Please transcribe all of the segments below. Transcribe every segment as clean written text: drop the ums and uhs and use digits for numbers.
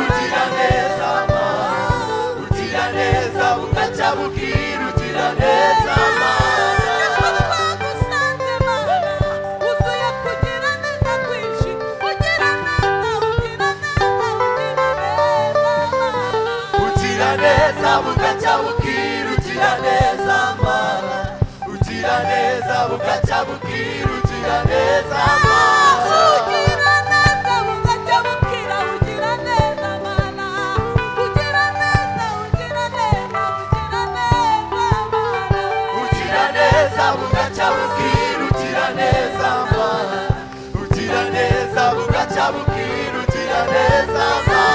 ugira neza ugira neza bugacya bukira ugira neza bugacya bukira ugira neza mana ugira neza bugacya bukira ugira neza mana ugira neza bugacya bukira ugira neza mana ugira neza ugira neza ugira neza mana ugira neza bugacya bukira ugira neza mana ugira neza bugacya bukira ugira neza mana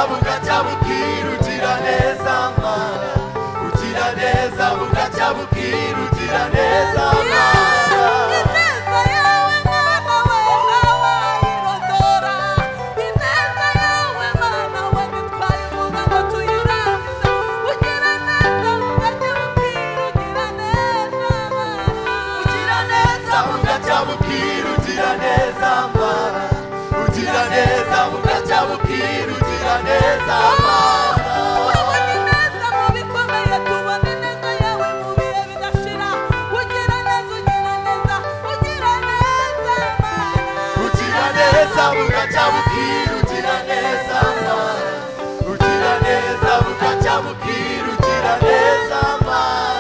bugacya bukira ugira neza mana ugira neza bugacya bukira ugira neza mana ineza yawe mana we awayirotora ineza yawe mana we ntitwayivuga ngo tuyirangize ugira neza bugacya bukira ugira neza mana ugira neza bugacya bukira ugira neza mana ugira neza bugacya bukira ugira neza mana ubona neza mu bikomeye tubona neza yawe mu bihe bidashira ugira neza ugira neza ugira neza mana ugira neza bugacya bukira ugira neza mana ugira neza bugacya bukira ugira neza mana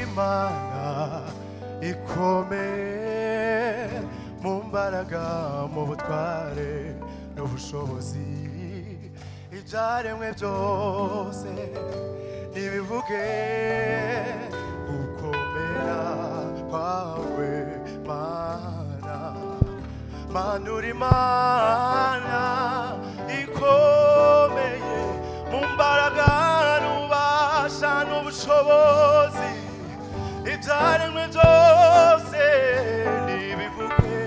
Imana ikomeye mu mbaraga mu butware n'ubushobozi ibyaremwe byose nibivuge gukomera kwawe Mana Mana uri Imana ikomeye mu mbaraga n'ububasha n'ubushobozi ibyaremwe byose nibivuge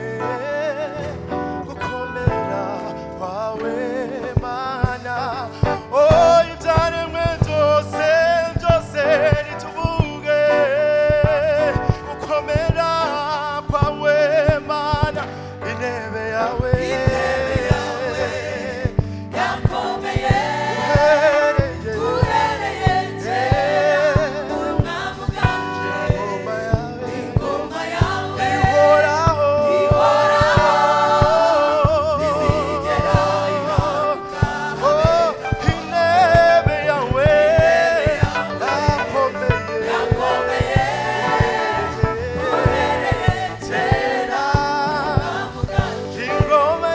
gukomera kwawe Mana oh ibyaremwe byose byose nituvuge gukomera kwawe Mana intebe yawe yakomeye ingoma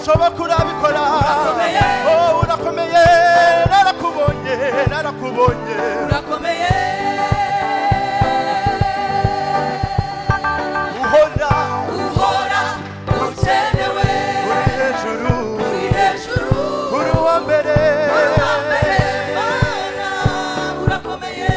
udashoboka urabikora oh urakomeye narakubonye narakubonye urakomeye uhora ukenewe uri hejuru uri uwa mbere Mana urakomeye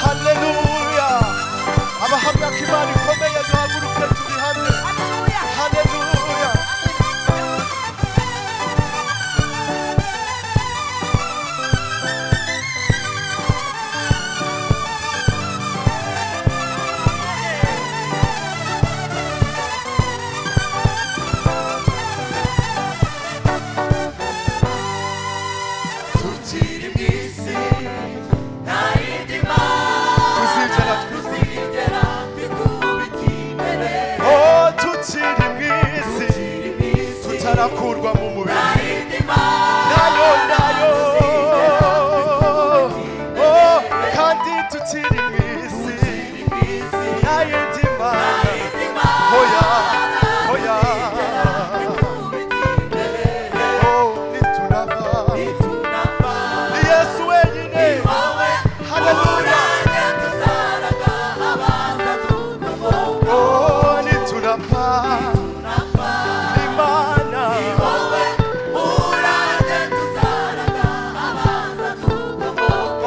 Haleluya abahamya ko Imana ikomeye duhaguruke turi hamwe haleluya tukiri mwisi nta yindi mana tuzigera tuzigera twikubita imbere oh tukiri mwisi tutarakurwa mu mubiri nta yindi mana nayo oh kandi tukiri mwisi nta yindi mana hoya hoya oh nitunava ni Yesu wenyine haleluya oh nitunava Imana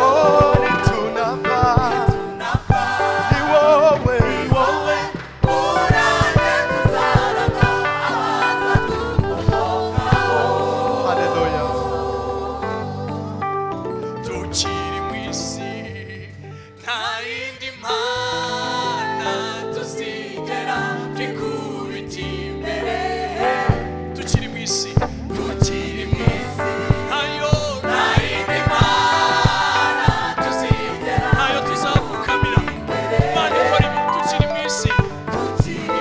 oh nitunava ni wowe haleluya tukiri mwisi nta yindi mana tuzigera twikubita imbere tukiri mwisi ntayo nta yindi mana tuzigera ntayo tuzapfukamira Imana ikora ibi tukiri mwisi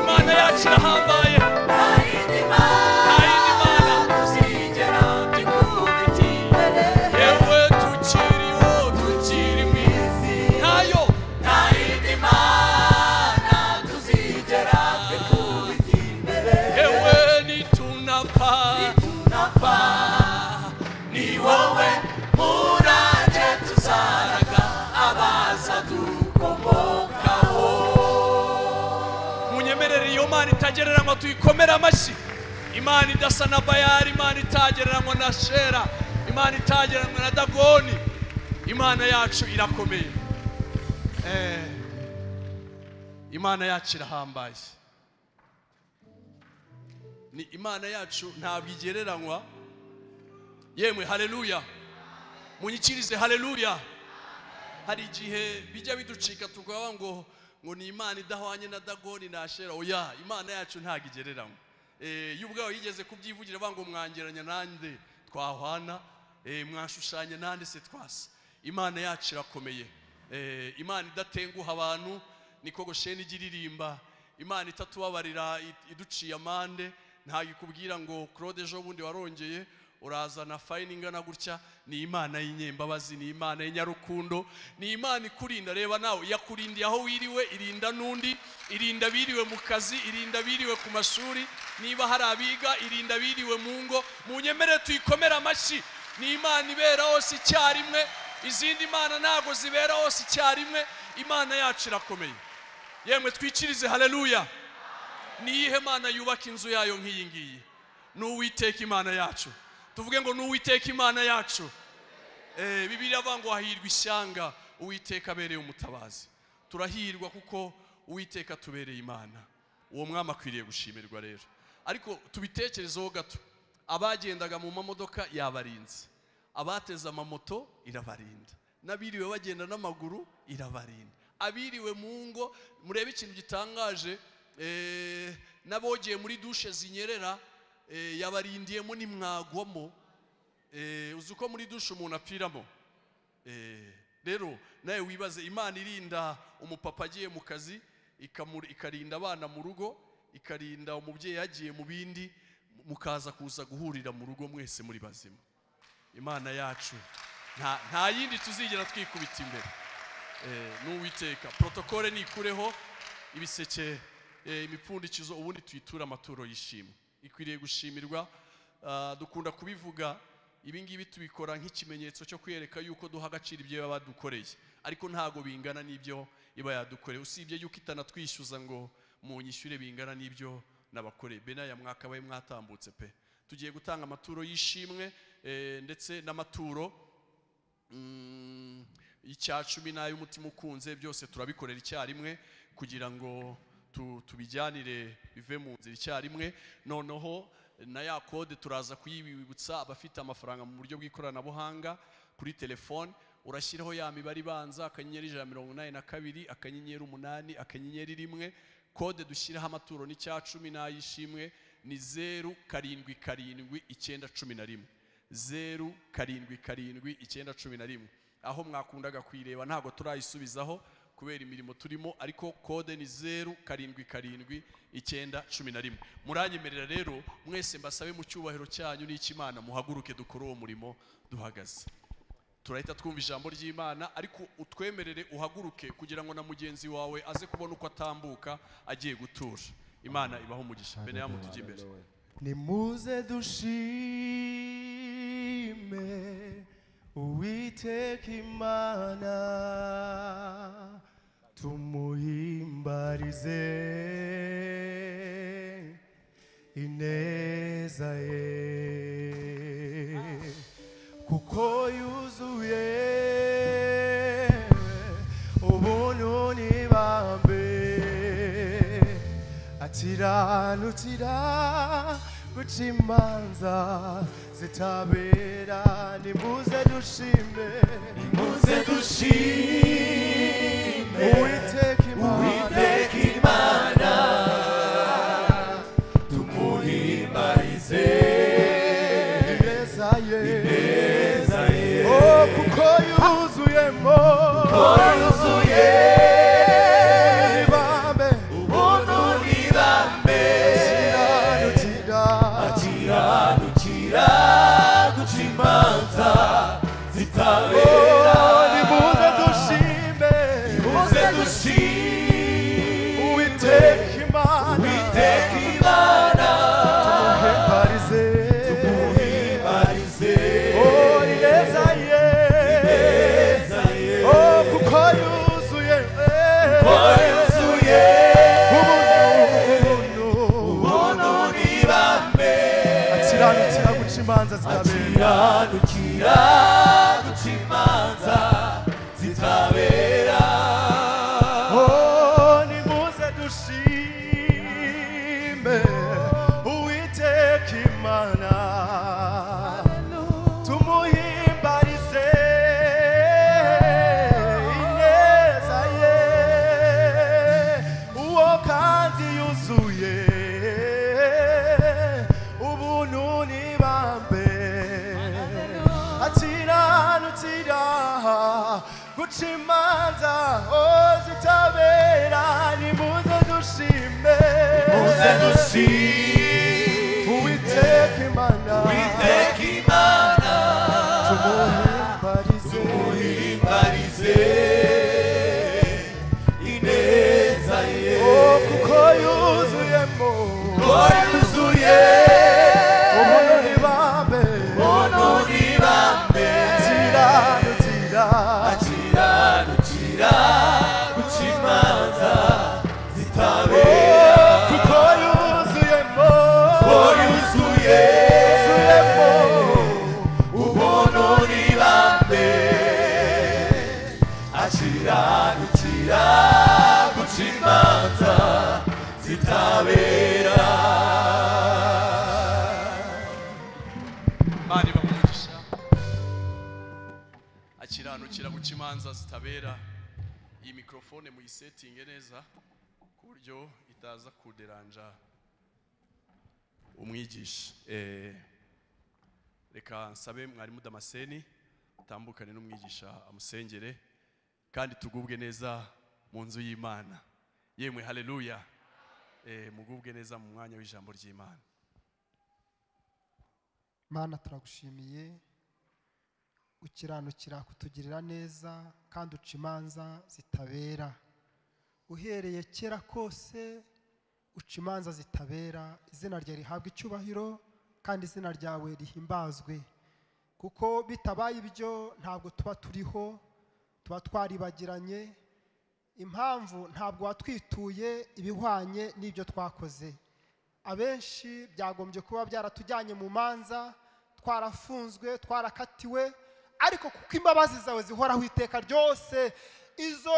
Imana yacu irahambaye nta yindi mana tuzigera twikubita imbere yewe tukiri mwisi ntayo nta yindi mana tuzigera twikubita imbere yewe nitunapfa ni wowe murage tuzaraga abaza dukomokaho munyemerere iyo Mana itagereranywa tuyikomera amashyi Imana idasa na Bayali Imana itagereranywa na Shera Imana itagereranywa na Dagoni Imana yacu irakomeye Imana yacu irahambaye ni Imana yacu ntabwo igereranywa yemwe haleluya munyikirize haleluya hari igihe bijya biducika tukavuga ngo ni Imana idahwanye na Dagoni na Ashera oya Imana yacu ntabwo igereranywa y'ubwawe yigeze kubyivugira bango mwangeranya nande twahwana mwashushanya nande se twasa Imana yacu irakomeye Imana idatenguha abantu niko Gosheni igiririmba Imana itatubabarira iduciye amande ntabwo ikubwira ngo Claude ejo bundi warongeye urazana fine ingana gutya ni Imana y'inyembabazi ni Imana y'inyarukundo ni Imana ikurinda reba nawe yakurindiye aho wiriwe irinda nundi irinda biriwe mu kazi irinda biriwe ku mashuri niba hari abiga irinda biriwe mu ngo munyemere tuyikomera amashyi ni Imana ibera hose icyarimwe izindi Imana ntago zibera hose icyarimwe Imana yacu irakomeye yemwe twikirize haleluya ni iyihe Mana yubaka inzu yayo nk'iyi ngiyi n'Uwiteka Imana yacu tuvuge ngo n'Uwiteka Imana yacu Bibiliya avuga ngo hahirwa ishyanga Uwiteka abereye umutabazi turahirwa kuko Uwiteka tubereye Imana uwo mwami akwiriye gushimirwa rero ariko tubitekerezeho gato abagendaga mu mamodoka yabarinze abateze amamoto irabarinda n'abiriwe bagenda n'amaguru irabarinda abiriwe mu ngo murebe ikintu gitangaje n'abogeye muri dushe zinyerera yabarindiyemo nimwagwamo uzi uko muri dushe umuntu apfiramo rero nawe wibaze Imana irinda umupapa agiye mu kazi ikarinda abana mu rugo ikarinda umubyeyi yagiye mu bindi mukaza kuza guhurira mu rugo mwese muri bazima imana yacu nta yindi tuzigera twikubita imbere n'uwiteka. protokole nikureho ibiseke imipfundikizo, ubundi tuyitura amaturo yishimwe. Ikwiriye gushimirwa. Dukunda kubivuga, ibi ngibi tubikora nk'ikimenyetso cyo kwereka yuko duha agaciro ibyo baba badukoreye, ariko ntago bingana n'ibyo iba yadukoreye, usibye yuko itanatwishyuza ngo munyishyure bingana n'ibyo nabakoreye. Benaya mwaka baye mwatambutse pe. Tugiye gutanga amaturo yishimwe ndetse n'amaturo icyacumi n'ay'umutima ukunze, byose turabikorera icyarimwe kugira ngo tubijyanire bive mu nzira icyarimwe. Noneho na ya kode turaza kuyibibutsa abafite amafaranga mu buryo bw'ikoranabuhanga kuri telefone. Urashyiraho ya mibare ibanza *182 *8 kode dushyiraho amaturo n'icyacumi n'ayishimwe ni 077911 077911. aho mwakundaga kwireba ntago turayisubizaho kubera imirimo turimo, ariko kode ni 077911. Muranyemerera rero mwese mbasabe mu cyubahiro cyanyu n'ikimana muhaguruke dukore uwo murimo duhagaze. Turahita twumva ijambo ry'Imana, ariko utwemerere uhaguruke kugira ngo na mugenzi wawe aze kubona uko atambuka agiye gutura. Imana ibaho umugisha. Bene yamu tujye imbere. Nimuze dushime Uwiteka Imana, tumuhimbarize ineza ye, kuko yuzuye ubuntu n'ibambe, akiranukira guca imanza zitabera. Nimuze dushime Uwiteka Imana, tumuhimbarize ineza ye, oh kuko yuzuyemo ibambe, ubuntu n'ibambe, akiranukira guca imanza zitabera. nimuze dushime Uwiteka Imana, tumuhimbarize oh ineza ye, oh kuko yuzuye ubuntu n'ibambe, akiranukira guca imanza zitabera. Oh nimuze dushime Uwiteka Imana, tumuhimbarize ineza ye, uwo kandi yuzuye ubuntu n'ibambe, akiranukira guca imanza zitabera. Nimuze dushime Uwiteka Imana, tumuhimbarize ineza ye, oh kuko yuzuyemo ubuntu n'ibambe, akiranukira guca imanza zitabera. kuko yuzuyemo ubuntu n'ibambe, akiranukira guca imanza zitabera. Mani bamugisha. Akiranukira guca imanza zitabera. Iyi mikrofone muyisetinge neza ku buryo itaza kuderanja umwigisha. Reka nsabe mwarimu Damascene tambukane n'umwigisha amusengere kandi tugubwe neza mu nzu y'Imana. Yemwe haleluya. Mugubwe neza mu mwanya w'ijambo ry'Imana. Mana turagushimiye ukiranukira kutugirira neza kandi uca imanza zitabera. Uhereye kera kose uca imanza zitabera, izina ryawe rihabwa icyubahiro kandi izina ryawe rihimbazwe, kuko bitabaye ibyo ntabwo tuba turiho, tuba twaribagiranye. Impamvu ntabwo watwituye ibihwanye n'ibyo twakoze. Abenshi byagombye kuba byaratujyanye mu manza, twarafunzwe, twarakatiwe, ariko kuko imbabazi zawe zihoraho iteka ryose, izo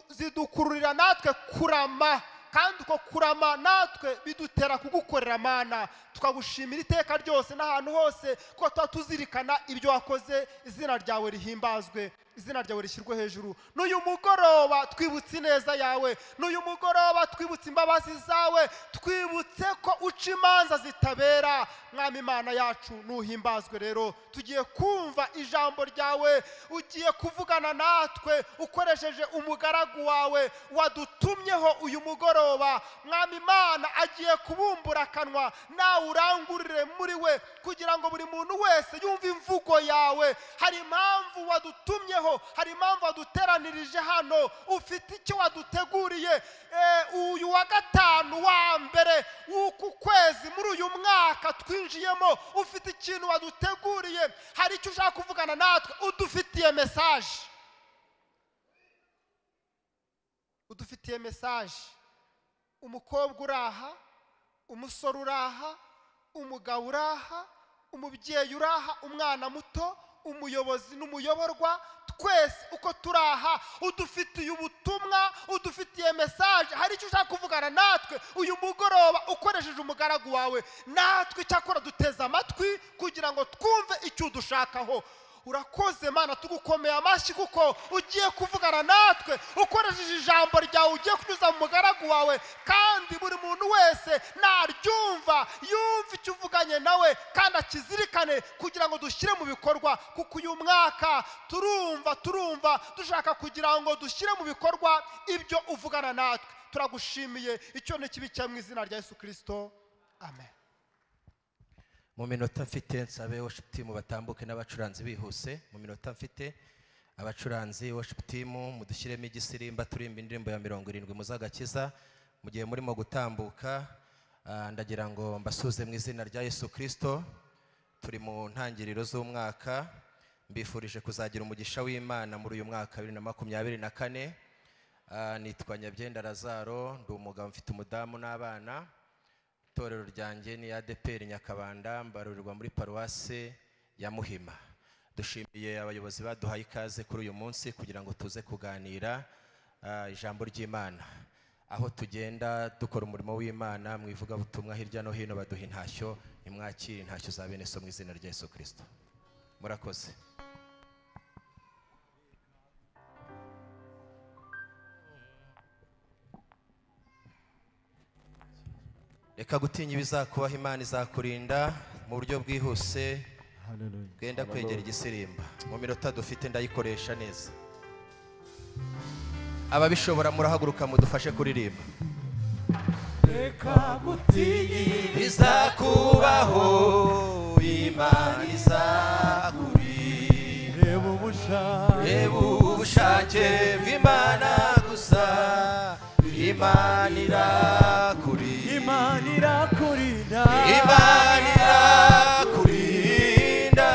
zidukururira natwe kurama, kandi uko kurama natwe bidutera kugukorera Mana, tukagushimira iteka ryose n'ahantu hose ko tuba tuzirikana ibyo wakoze. Izina ryawe rihimbazwe, izina ryawe rishyirwe hejuru. N'uyu mugoroba twibutse ineza yawe, n'uyu mugoroba twibutse imbabazi zawe, twibutse ko uca imanza zitabera. Mwami Imana yacu nuhimbazwe. Rero tugiye kumva ijambo ryawe, ugiye kuvugana natwe ukoresheje umugaragu wawe wadutumyeho uyu mugoroba. Mwami Imana agiye kubumbura akanwa, nawe urangurire muri we kugira ngo buri muntu wese yumve imvugo yawe. Hari impamvu wadutumyeho, hari impamvu waduteranirije hano, ufite icyo waduteguriye. Uyu wa gatanu wa mbere w'uku kwezi muri uyu mwaka twinjiyemo, ufite ikintu waduteguriye, hari icyo ushaka kuvugana natwe, udufitiye mesaje, udufitiye mesaje. Umukobwa uraha, umusore uraha, umugabo uraha, umubyeyi uraha, umwana muto, umuyobozi n'umuyoborwa, twese uko turaha udufitiye ubutumwa, udufitiye mesaje. Hari icyo ushaka kuvugana natwe uyu mugoroba ukoresheje umugaragu wawe, natwe cyakora duteze amatwi kugira ngo twumve icyo udushakaho. Urakoze Mana, tugukomeye amashyi kuko ugiye kuvugana natwe ukoresheje ijambo ryawe, ugiye kunyuza mu mugaragu wawe, kandi buri muntu wese naryumva yumva icyo uvuganye nawe kandi akizirikane kugira ngo dushyire mu bikorwa, kuko uyu mwaka turumva dushaka kugira ngo dushyire mu bikorwa ibyo uvugana natwe. Turagushimiye, icyo ni kibi cya mu izina rya Yesu Kristo, amen. Mu minota mfite nsabe worship team batambuke n'abacuranzi bihuse. Mu minota mfite abacuranzi worship team mudushyiremo igisirimba turimba indirimbo ya 70 muzagakiza. Mu gihe murimo gutambuka, ndagira ngo mbasuze mu izina rya Yesu Kristo. Turi mu ntangiriro z'umwaka, mbifurije kuzagira umugisha w'Imana muri uyu mwaka 2024. Nitwa Nyabyenda Lazaro, ndi umugabo mfite umudamu n'abana. Itorero ryanjye ni ADPR Nyakabanda, mbarurirwa muri paruwase ya Muhima. Dushimiye abayobozi baduhaye ikaze kuri uyu munsi kugira ngo tuze kuganira ijambo ry'Imana. Aho tugenda dukora umurimo w'Imana mu ivugabutumwa hirya no hino, baduha intashyo, nimwakire intashyo za bene so mu izina rya Yesu Kristo. Murakoze. Reka gutinya ibizakubaho, Imana izakurinda mu buryo bwihuse. Genda kwegera igisirimba. Mu minota dufite ndayikoresha neza. Ababishobora murahaguruka mudufashe kuririmba. Reka gutinya ibizakubaho, Imana izakurinda. Reba ubushake bw'Imana gusa, Imana irakurinda. Imana irakurinda, Imana irakurinda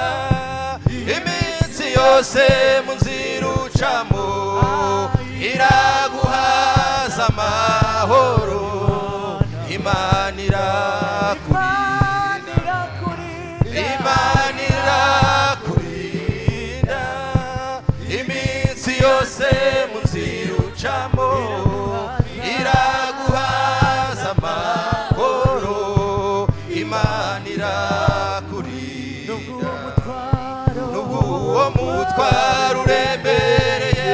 iminsi yose mu nzira ucamo, iraguhaza amahoro. Imana irakurinda, Imana irakurinda iminsi yose mu nzira ucamo, iraguhaza amahoro. Imana irakurinda nubwo uwo mutwaro uremereye,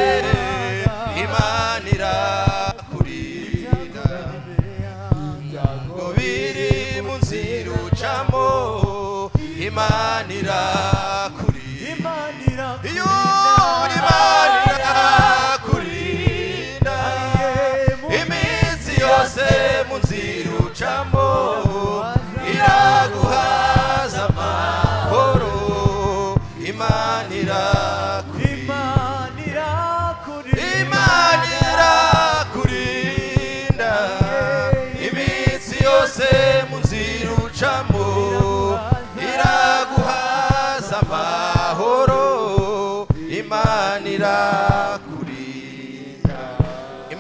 Imana irakurinda ngo biri mu nzira ucamo, Imana irakurinda. Iyo Imana irakurinda iminsi yose mu nzira ucamo, iraguhaza amahoro. Imana irakurinda.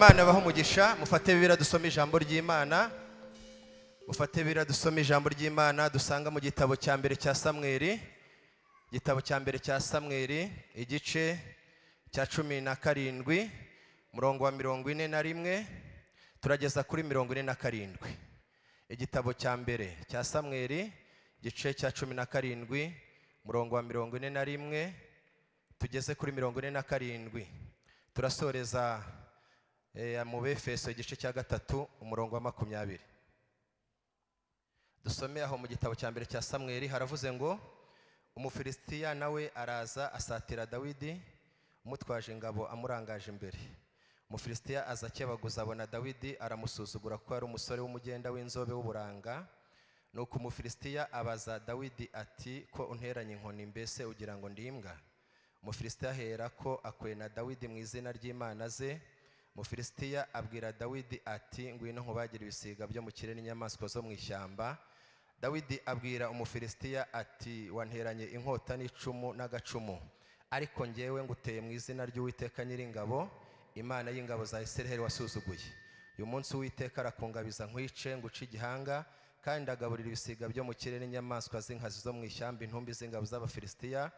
Imana baho umugisha. Mufate bibira dusome ijambo ry'Imana. Mufate bibira dusome ijambo ry'Imana dusanga mu gitabo cya mbere cya Samweli. Igitabo cya mbere cya Samweli igice cya 17 murongo wa 41 turageza kuri 47. Igitabo cya mbere cya Samweli igice cya 17 murongo wa 41 tugeze kuri 47. Turasoreza mu Befeso igice cya 3 umurongo wa 20. Dusome aho mu gitabo cya mbere cya Samweli haravuze ngo Umufilisitiya nawe araza asatira Dawidi umutwaje ingabo amurangaje imbere. Umufilisitiya aza akebaguza abona Dawidi aramusuzugura kuko ari umusore w'umugenda w'inzobe w'uburanga. Nuko Umufilisitiya abaza Dawidi ati ko unteranye inkoni mbese ugira ngo ndimbwa? Umufilisitiya ahera ko akwena Dawidi mu izina ry'Imana ze. Umufilisitiya abwira Dawidi ati ngwino nkubagira ibisiga byo mu kirere n'inyamaswa zo mu ishyamba. Dawidi abwira Umufilisitiya ati wanteranye inkota n'icumu n'agacumu, ariko ngewe nguteye mu izina ry'Uwiteka Nyiringabo, Imana y'ingabo za Isiraheli wasuzuguye. Uyu munsi Uwiteka arakungabiza nkwice nguce igihanga, kandi ndagaburira ibisiga byo mu kirere n'inyamaswa z'inkazi zo mu ishyamba intumbi z'ingabo z'Abafilisitiya,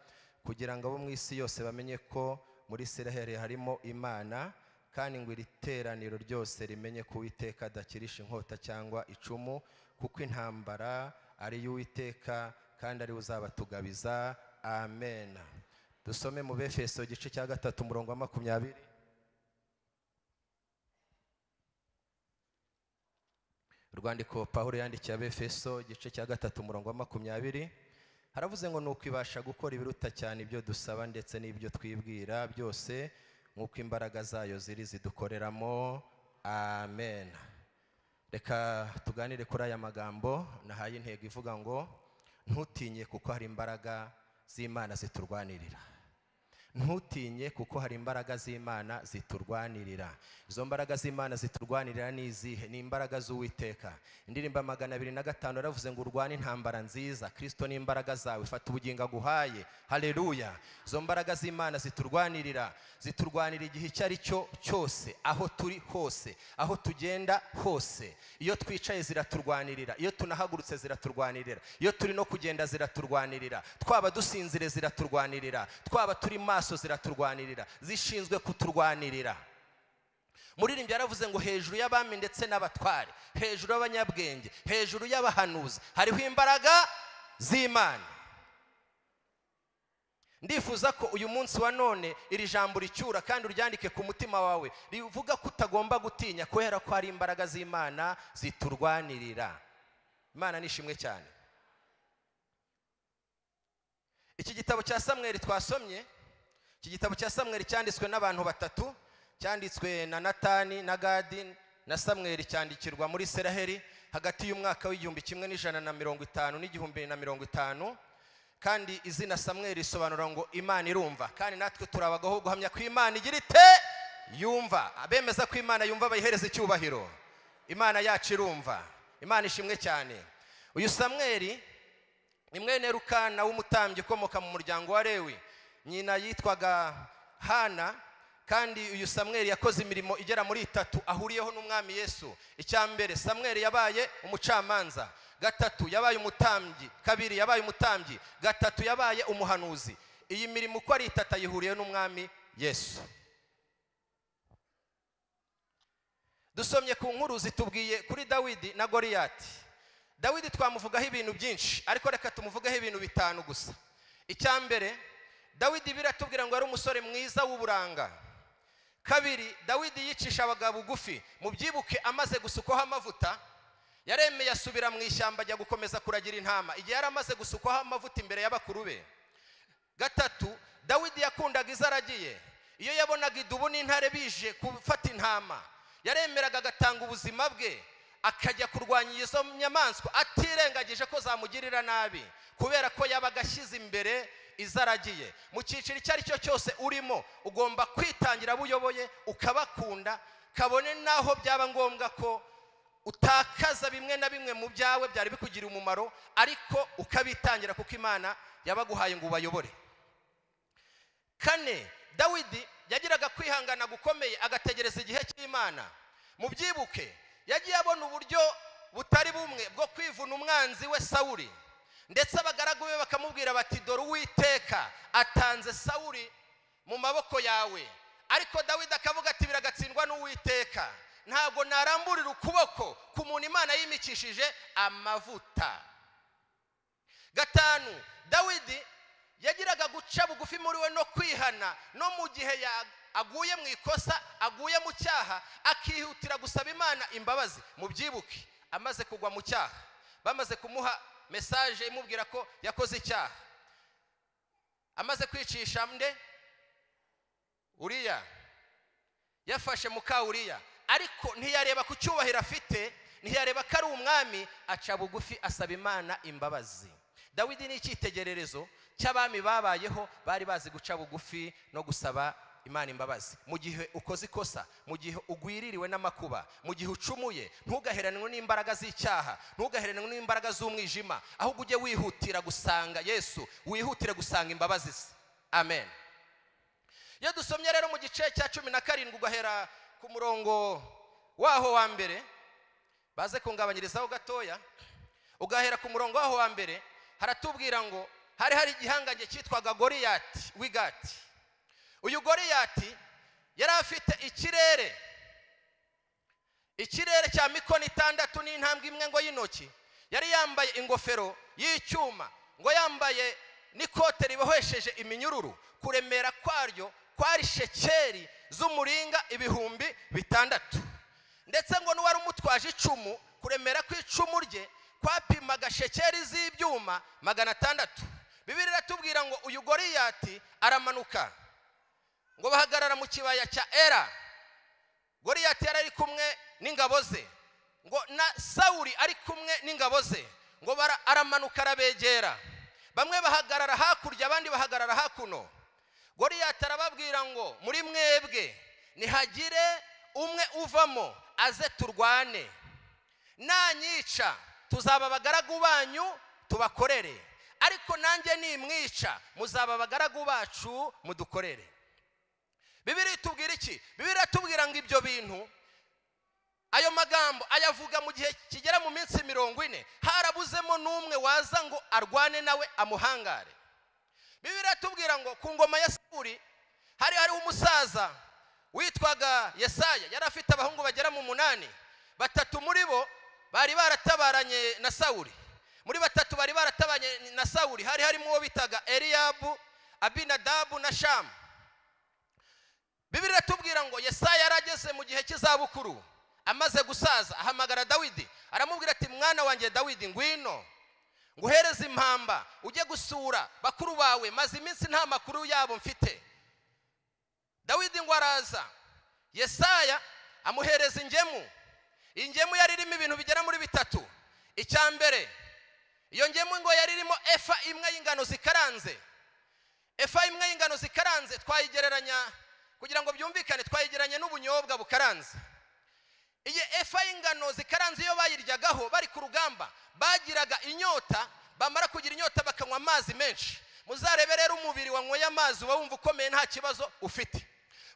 kugira ngo abo mu isi yose bamenye ko muri Isiraheli harimo Imana, kandi ngo iri teraniro ryose rimenye ko Uwiteka adakirisha inkota cyangwa icumu, kuko intambara ari y'Uwiteka kandi ari uzabatugabiza. Amen. Dusome mu Befeso igice cya 3 umurongo wa 20. Urwandiko Pawulo yandikiye Abefeso igice cya 3 umurongo wa 20 haravuze ngo nuko ibasha gukora ibiruta cyane ibyo dusaba ndetse n'ibyo twibwira byose nk'uko imbaraga zayo ziri zidukoreramo. Amen. Reka tuganire kuri aya magambo nahaye intego ivuga ngo ntutinye kuko hari imbaraga z'Imana ziturwanirira. Ntutinye kuko hari imbaraga z'Imana ziturwanirira. Izo mbaraga z'Imana ziturwanirira ni izihe? Ni imbaraga z'Uwiteka. Indirimbo 205 aravuze ngo urwane intambara nziza, Kristo ni imbaraga zawe, fata ubugingo aguhaye. Haleluya. Izo mbaraga z'Imana ziturwanirira, ziturwanira igihe icyo ari cyo cyose, aho turi hose, aho tugenda hose. Iyo twicaye ziraturwanirira, iyo tunahagurutse ziraturwanirira, iyo turi no kugenda ziraturwanirira, twaba dusinzire ziraturwanirira, twaba turi maso ziraturwanirira, zishinzwe kuturwanirira. Muririmbyi yaravuze ngo hejuru y'abami ndetse n'abatware, hejuru y'abanyabwenge, hejuru y'abahanuzi hariho imbaraga z'Imana. Ndifuza ko uyu munsi wa none iri jambo ricyura kandi uryandike ku mutima wawe, rivuga ko utagomba gutinya kubera ko hari imbaraga z'Imana ziturwanirira. Imana nishimwe cyane. Iki gitabo cya Samweli twasomye, iki gitabo cya Samweli cyanditswe n'abantu batatu, cyanditswe na Natani na Gadi na Samweli, cyandikirwa muri Isiraheli hagati y'umwaka w'1150 n'1050. Kandi izina Samweli risobanura ngo Imana irumva, kandi natwe turabagaho guhamya ko Imana igira ite yumva. Abemeza ko Imana yumva bayihereza icyubahiro. Imana yacu irumva. Imana ishimwe cyane. Uyu Samweli ni mwene Elukana w'umutambyi ukomoka mu muryango wa Lewi. Nyina yitwaga Hana, kandi uyu Samweli yakoze imirimo igera muri 3 ahuriyeho n'umwami Yesu. Icyambere, Samweli yabaye umucamanza. Gatatu, yabaye umutambyi. Kabiri, yabaye umutambyi. Gatatu, yabaye umuhanuzi. Iyi mirimo uko ari 3 ayihuriyeho n'umwami Yesu. Dusomye ku nkuru zitubwiye kuri Dawidi na Goliyati. Dawidi twamuvugaho ibintu byinshi, ariko reka tumuvugaho ibintu 5 gusa. Icyambere, Dawidi biratubwira ngo ari umusore mwiza w'uburanga. Kabiri, Dawidi yicisha abagabo bugufi. Mubyibuke amaze gusukwaho amavuta, yaremeye asubira mu ishyamba ajya gukomeza kuragira intama igihe yaramaze gusukwaho amavuta imbere y'abakuru be. Gatatu, Dawidi yakundaga izaragiye. Iyo yabonaga idubu n'intare bije gufata intama, yaremeraga agatanga ubuzima bwe akajya kurwanya izo nyamaswa atirengagije ko zamugirira nabi, kubera ko yabaga ashyize imbere izaragiye. Mu cyiciro icyo ari cyo cyose urimo ugomba kwitangira buyoboye, ukabakunda, kabone naho byaba ngombwa ko utakaza bimwe na bimwe mu byawe byari bikugira umumaro, ariko ukabitangira kuko Imana yabaguhaye ngo ubayobore. Kane, Dawidi yagiraga kwihangana gukomeye agategereza igihe cy'Imana. Mubyibuke yagiye abona uburyo butari bumwe bwo kwivuna umwanzi we Sawuli, ndetse abagaragu be bakamubwira bati dore Uwiteka atanze Sawuli mu maboko yawe. Ariko Dawidi akavuga ati biragatsindwa n'Uwiteka, ntabwo naramburira ukuboko ku muntu Imana yimikishije amavuta. Gatanu, Dawidi yagiraga guca bugufi muri we no kwihana, no mu gihe aguye mu ikosa, aguye mu cyaha, akihutira gusaba Imana imbabazi. Mubyibuke amaze kugwa mu cyaha, bamaze kumuha message imubwira ko yakoze icyaha, amaze kwicisha mde Uriya, yafashe muka Uriya, ariko ntiyareba ku cyubahiro afite, ntiyareba ko ari umwami, aca bugufi asaba Imana imbabazi. Dawidi ni icyitegererezo cy'abami babayeho, bari bazi guca bugufi no gusaba Imana imbabazi. Mu gihe ukoze ikosa, mu gihe ugwiririwe n'amakuba, mu gihe ucumuye, ntugaheranwe n'imbaraga z'icyaha, ntugaheranwe n'imbaraga z'umwijima, ahubwo ujye wihutira gusanga Yesu, wihutire gusanga imbabazi ze. Amen. Iyo dusomye rero mu gice cya 17 ugahera ku murongo waho wa mbere, baze kungabanyirizaho gatoya, ugahera ku murongo waho wa mbere, haratubwira ngo hari igihangange cyitwaga Goliyati w'Igati. Uyu Goliyati yari afite ikirere cya mikono 6 n'intambwe imwe ngo y'intoki, yari yambaye ingofero y'icyuma, ngo yambaye n'ikote ribohesheje iminyururu, kuremera kwaryo kwari shekeri z'umuringa 6,000, ndetse ngo n'uwari umutwaje icumu, kuremera kw'icumu rye kwapimaga shekeri z'ibyuma 600. Bibiliya iratubwira ngo uyu Goliyati aramanuka, ngo bahagarara mu kibaya cya Era. Goliyati yari ari kumwe n'ingabo ze, ngo na Sawuli ari kumwe n'ingabo ze, ngo aramanuka arabegera, bamwe bahagarara hakurya abandi bahagarara hakuno. Goliyati arababwira ngo muri mwebwe nihagire umwe uvamo aze turwane, nanyica tuzaba abagaragu banyu tubakorere, ariko nanjye nimwica muzaba abagaragu bacu mudukorere. Bibiliya itubwira iki? Bibiliya itubwira ngo ibyo bintu, ayo magambo ayavuga mu gihe kigera mu minsi 40, harabuzemo n'umwe waza ngo arwane nawe amuhangare. Bibiliya itubwira ngo ku ngoma ya Sawuli hari umusaza witwaga Yesaya, yari afite abahungu bagera mu 8, 3 muri bo bari baratabaranye na Sawuli. Muri 3 bari baratabanye na Sawuli harimo uwo bitaga Eliyabu, Abinadabu na Shamu. Bibiliya itubwira ngo Yesaya yarageze mu gihe cy'izabukuru, amaze gusaza, ahamagara Dawidi aramubwira ati mwana wanjye Dawidi, ngwino nguhereze impamba ujye gusura bakuru bawe, maze iminsi nta makuru yabo mfite. Dawidi ngo araza, Yesaya amuhereza ingemu yari irimo ibintu bigera muri 3. Icya mbere, iyo ngemu ngo yari irimo efa imwe y'ingano zikaranze. Efa imwe y'ingano zikaranze twayigereranya, kugira ngo byumvikane, twayigereranya n'ubunyobwa bukaranze. Iyi efa y'ingano zikaranze iyo bayiryagaho bari ku rugamba, bagiraga inyota, bamara kugira inyota bakanywa amazi menshi. Muzarebe rero umubiri wanyweye amazi uba wumva ukomeye nta kibazo ufite.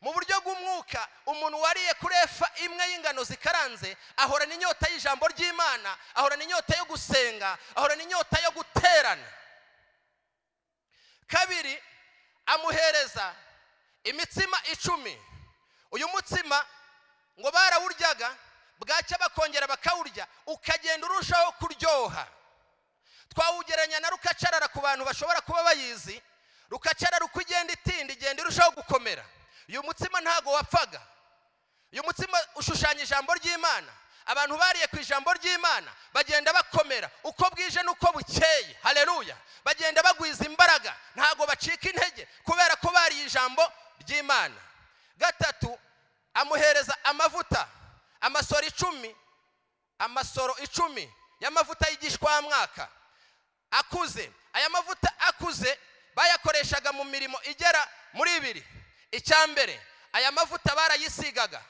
Mu buryo bw'umwuka, umuntu wariye kuri efa imwe y'ingano zikaranze ahora n'inyota y'ijambo ry'Imana, ahora n'inyota yo gusenga, ahora n'inyota yo guterana. Kabiri, amuhereza imitsima 10. Uyu mutsima ngo barawuryaga, bwacya bakongera bakawurya, ukagenda urushaho kuryoha. Twawugeranya na rukacarara ku bantu bashobora kuba bayizi. Rukacarara uko igenda itinda, igenda irushaho gukomera. Uyu mutsima ntago wapfaga. Uyu mutsima ushushanya ijambo ry'Imana. Abantu bariye ku ijambo ry'Imana bagenda bakomera uko bwije nuko bukeye. Haleluya. Bagenda bagwiza imbaraga, ntago bacika intege kubera ko bariye ijambo ry'Imana. Gatatu, amuhereza amavuta, amasoro 10 y'amavuta y'igishwamwaka akuze. Aya mavuta akuze bayakoreshaga mu mirimo igera muri 2. Icya mbere, aya mavuta barayisigaga,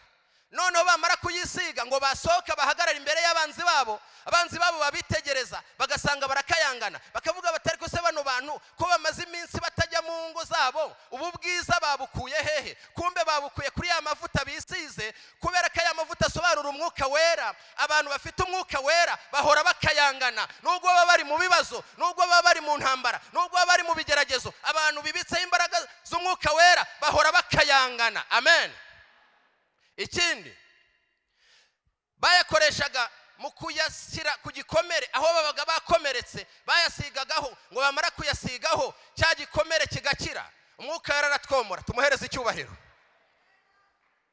noneho bamara kuyisiga ngo basohoka bahagarara imbere y'abanzi babo, abanzi babo babitegereza bagasanga barakayangana, bakavuga batari ko se bano bantu ko bamaze iminsi batajya mu ngo zabo, ubu bwiza babukuye wera, abantu bafite umwuka wera bahora bakayangana, nubwo baba bari mu bibazo, nubwo baba bari mu ntambara, nubwo baba bari mu bigeragezo. Abantu bibitseho imbaraga z'umwuka wera bahora bakayangana. Amen. Ikindi bayakoreshaga mu kuyashyira ku gikomere, aho babaga bakomeretse bayasigagaho, ngo bamara kuyasigaho cya gikomere kigakira. Umwuka wera aratwomora, tumuhereze icyubahiro.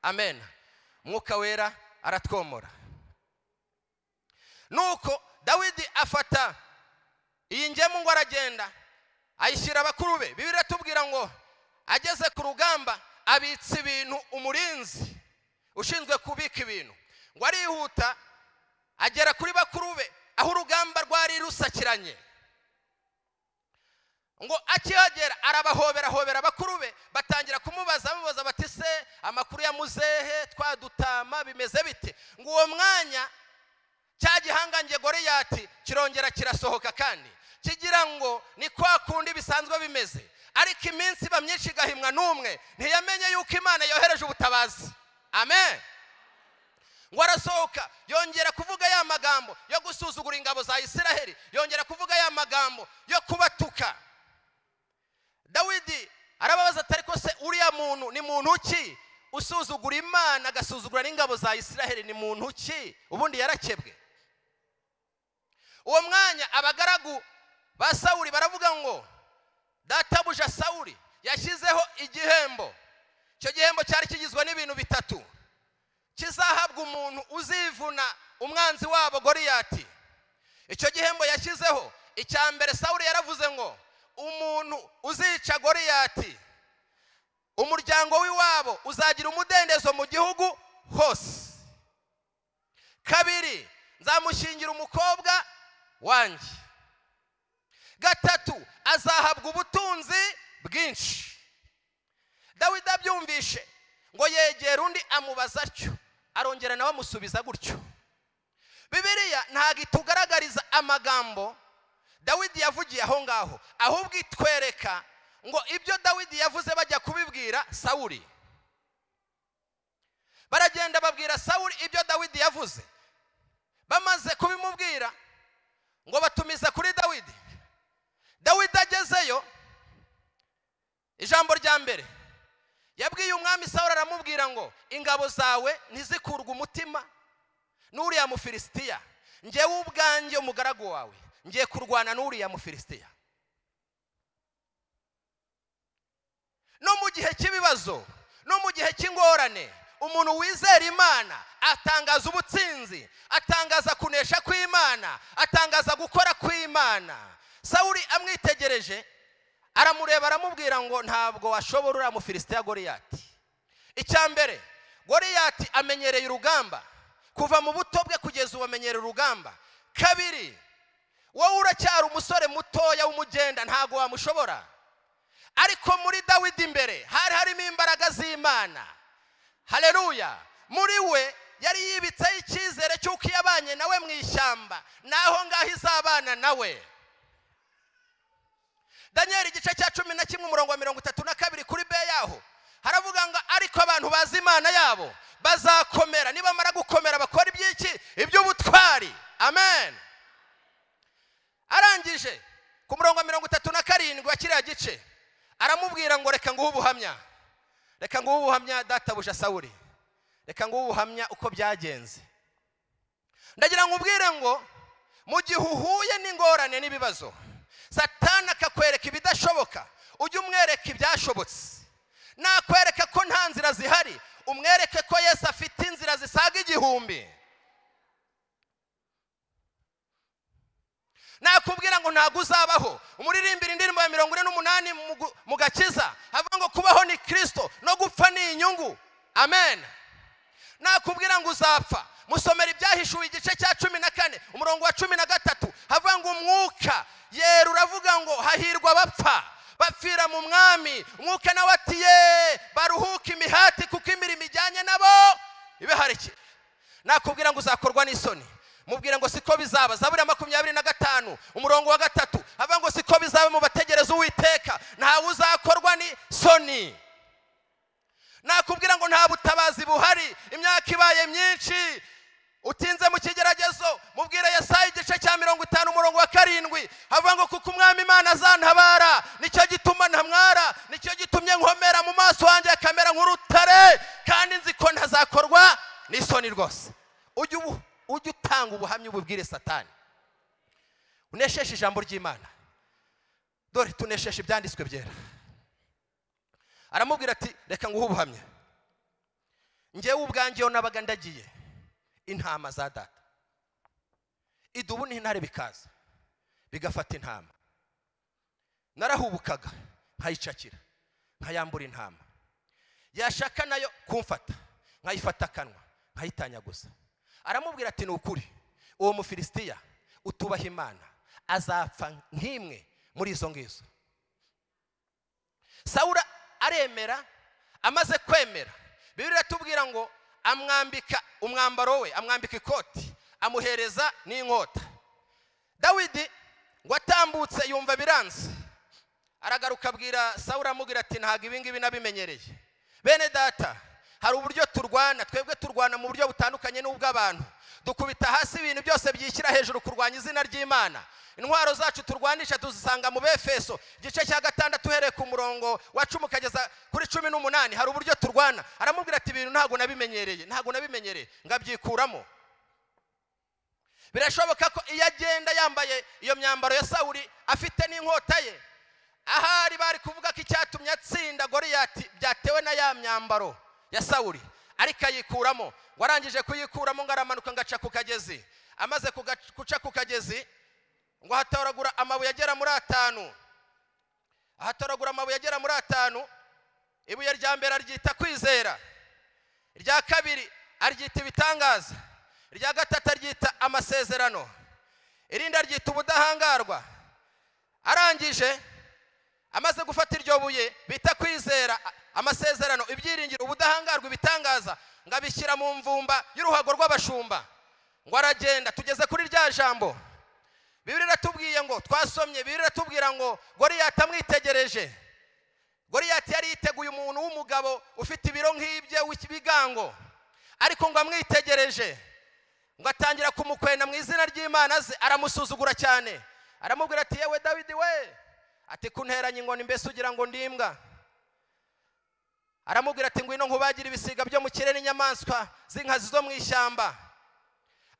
Amen. Umwuka wera aratwomora. Nuko Dawidi afata iyi ngemu ngo aragenda ayishyira abakuru be. Bibiliya tubwira ngo ageze ku rugamba abitsa ibintu umurinzi ushinzwe kubika ibintu, ngo arihuta agera kuri bakuru be aho urugamba rwari rusakiranye. Ngo akihagera arabahobera abakuru be, batangira bamubaza bati se amakuru ya muzehe twadutama bimeze bite? Ngo uwo mwanya cya gihangange Goliyati kirongera kirasohoka, kandi kigira ngo ni kwa kundi bisanzwe bimeze, ariko iminsi iba myinshi igahimwa n'umwe ntiyamenye yuko Imana yohereje ubutabazi. Amen. Ngo arasohoka yongera kuvuga ya magambo yo gusuzugura ingabo za Isiraheli, yongera kuvuga ya magambo yo kubatuka. Dawidi arababaza atari ko se uriya muntu ni muntu ki usuzugura Imana agasuzugura n'ingabo za Isiraheli? Ni muntu ki? Ubundi yarakebwe. Uwo mwanya abagaragu ba Sawuli baravuga ngo databuja Sawuli yashyizeho igihembo. Icyo gihembo cyari kigizwe n'ibintu bitatu kizahabwa umuntu uzivuna umwanzi wabo Goliyati. Icyo gihembo yashyizeho, icya mbere Sawuli yaravuze ngo umuntu uzica Goliyati umuryango w'iwabo uzagira umudendezo mu gihugu hose. Kabiri, nzamushingira umukobwa wanjye. Gatatu, azahabwa ubutunzi bwinshi. Dawidi abyumvishe ngo yegera undi amubaza atyo, arongera nawe amusubiza gutyo. Bibiliya ntabwo itugaragariza amagambo Dawidi yavugiye aho ngaho, ahubwo itwereka ngo ibyo Dawidi yavuze bajya kubibwira Sawuli. Baragenda babwira Sawuli ibyo Dawidi yavuze. Bamaze kubimubwira ngo batumiza kuri Dawidi. Dawidi agezeyo, ijambo rya mbere yabwiye umwami Sawuli aramubwira ngo ingabo zawe ntizikurwe umutima n'uriya Mufilisitiya, njyewe ubwanjye umugaragu wawe ngiye kurwana n'uriya Mufilisitiya. No mu gihe cy'ibibazo, no mu gihe cy'ingorane, umuntu wizera Imana atangaza ubutsinzi, atangaza kunesha kw'Imana, atangaza gukora kw'Imana. Sawuli amwitegereje aramureba aramubwira ngo ntabwo washobora uriya Mufilisitiya Goliyati. Icya mbere, Goliyati amenyereye urugamba kuva mu buto bwe kugeza ubu amenyereye urugamba. Kabiri, wowe uracyari umusore mutoya w'umugenda, ntabwo wamushobora. Ariko muri Dawidi imbere hari harimo imbaraga z'Imana. Haleluya. Muri we yari yibitseho icyizere cy'uko yabanye nawe mu ishyamba naho ngaho izabana nawe. Daniel igice cya 11 umurongo wa 32 kuri B yaho haravuga ngo ariko abantu bazi Imana yabo bazakomera, nibamara gukomera bakora iby'iki? Iby'ubutwari. Amen. Arangije ku murongo wa 37 wa kiriya gice aramubwira ngo reka nguhe ubuhamya, reka nguhe ubuhamya databuja Sawuli, reka nguhe ubuhamya uko byagenze. Ndagira ngo ubwire ngo mu gihe uhuye n'ingorane n'ibibazo, Satani akakwereka ibidashoboka, ujye umwereka ibyashobotse. Nakwereka ko nta nzira zihari, umwereke ko Yesu afite inzira zisaga 1000. Nakubwira ngo ntago uzabaho, umuririmbira indirimbo ya 48 mu gakiza havuga ngo kubaho ni Kristo no gupfa ni inyungu. Amen. Nakubwira ngo uzapfa, musomera ibyahishuwe igice cya 14 umurongo wa 13 havuga ngo umwuka yera uravuga ngo hahirwa abapfa bapfira mu mwami. Umwuka nawe ati ye baruhuka imihati kuko imirimo ijyanye nabo ibe hariki. Nakubwira ngo uzakorwa n'isoni, mubwira ngo siko bizaba. Zaburi 25 umurongo wa 3 havuga ngo siko bizaba mu bategereza Uwiteka, ntawe uzakorwa n'isoni. Nakubwira ngo nta butabazi buhari, imyaka ibaye myinshi, utinze mu kigeragezo mubwire Yesaya igice cya 50 umurongo wa 7 havuga ngo kuko umwami Imana azantabara nicyo gituma ntamwara nicyo gitumye nkomera mu maso wanjye akamera nk'urutare kandi nzi ko ntazakorwa n'isoni rwose. ujye utanga ubuhamya ububwire Satani unesheshe ijambo ry'Imana. Dore tunesheshe ibyanditswe byera. Aramubwira ati reka nguhe ubuhamya. Ngewe ubwanjye nabaga ndagiye intama za data, idubu n'intare bikaza bigafata intama, narahubukaga nkayicakira nkayambura intama, yashaka nayo kumfata nkayifata akanwa nkayitanyaguza. Aramubwira ati ni ukuri uwo Mufilisitiya utubaha Imana azapfa nk'imwe muri izo ngizo. Sawuli aremera, amaze kwemera Bibiliya iratubwira ngo amwambika umwambaro we, amwambika ikoti, amuhereza n'inkota. Dawidi ngo atambutse yumva biranze, aragaruka abwira Sawuli amubwira ati ntago ibingibi nabimenyereye. Bene data, hari uburyo turwana, twebwe turwana mu buryo butandukanye n'ubw'abantu. Dukubita hasi ibintu byose byishyira hejuru kurwanya izina ry'Imana. Intwaro zacu turwanisha tuzisanga mu Befeso igice cya 6 uhereye ku murongo wa 10 kugeza kuri 18. Hari uburyo turwana. Aramubwira ati ibintu ntago nabimenyereye ngabyikuramo. Birashoboka ko iyo agenda yambaye iyo myambaro ya Sawuli afite n'inkota ye, ahari bari kuvuga ko icyatumye atsinda Goliyati byatewe na ya myambaro ya Sawuli, ariko ayikuramo. Warangije kuyikuramo ngo aramanuka ngaca ku kagezi. Amaze kuca ku kagezi ngo hatoragura amabuye agera muri 5. Ahatoragura amabuye agera muri 5. Ibuye rya mbere aryita kwizera, irya kabiri aryita ibitangaza, irya gatatu aryita amasezerano, irindi aryita ubudahangarwa. Arangije amaze gufata iryo buye bita kwizera, amasezerano, ibyiringiro, ubudahangarwa, ibitangaza, ngabishyira mu mvumba y'uruhago rw'abashumba. Ngo aragenda tugeze kuri rya jambo Bibiliya iratubwiye ngo twasomye. Bibiliya iratubwira ngo Goliyati amwitegereje. Goliyati yari yiteguye umuntu w'umugabo ufite ibiro nk'ibye w'ikibigango, ariko ngo amwitegereje ngo atangira kumukwena mu izina ry'Imana ze, aramusuzugura cyane. Aramubwira ati yewe Dawidi we, ati kunteranya inkoni mbese ugira ngo ndimbwa? Aramubwira ati ngwino nkubagira ibisiga byo mu kirere n'inyamaswa z'inkazi zo mu ishyamba.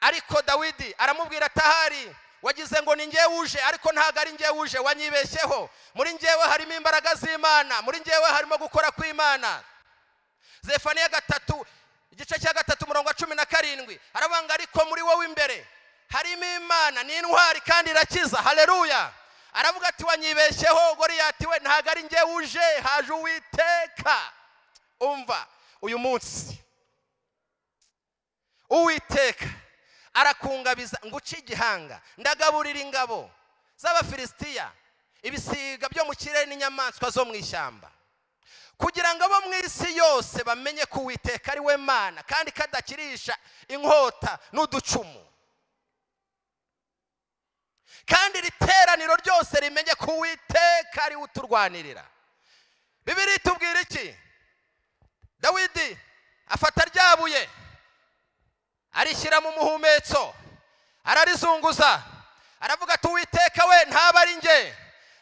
Ariko Dawidi aramubwira ati ahari wagize ngo ni ngewe uje, ariko ntago ari ngewe uje, wanyibeshyeho. Muri ngewe harimo imbaraga z'Imana, muri ngewe harimo gukora kw'Imana. Zefaniya 3 igice cya 3 umurongo wa 17 arabanga ariko muri wowe imbere harimo Imana, ni intwari kandi irakiza. Haleluya. Aravuga ati wanyibeshyeho Goliyati we, ntago ari ngewe uje, haje Uwiteka. Umva uyu munsi Uwiteka arakungabiza ngo uci igihanga, ndagaburira ingabo z'Abafilisitiya ibisiga byo mu kirere n'inyamaswa zo mu ishyamba, kugira ngo abo mu isi yose bamenye ko Uwiteka ari we Mana kandi kadakirisha inkota n'uducumu, kandi iri teraniro ryose rimenye ko Uwiteka ari uturwanirira. Bibiliya itubwira iki? Dawidi afata ryabuye arishyira mu muhumetso, ararizunguza, aravuga ati Uwiteka we, ntaba ari nge,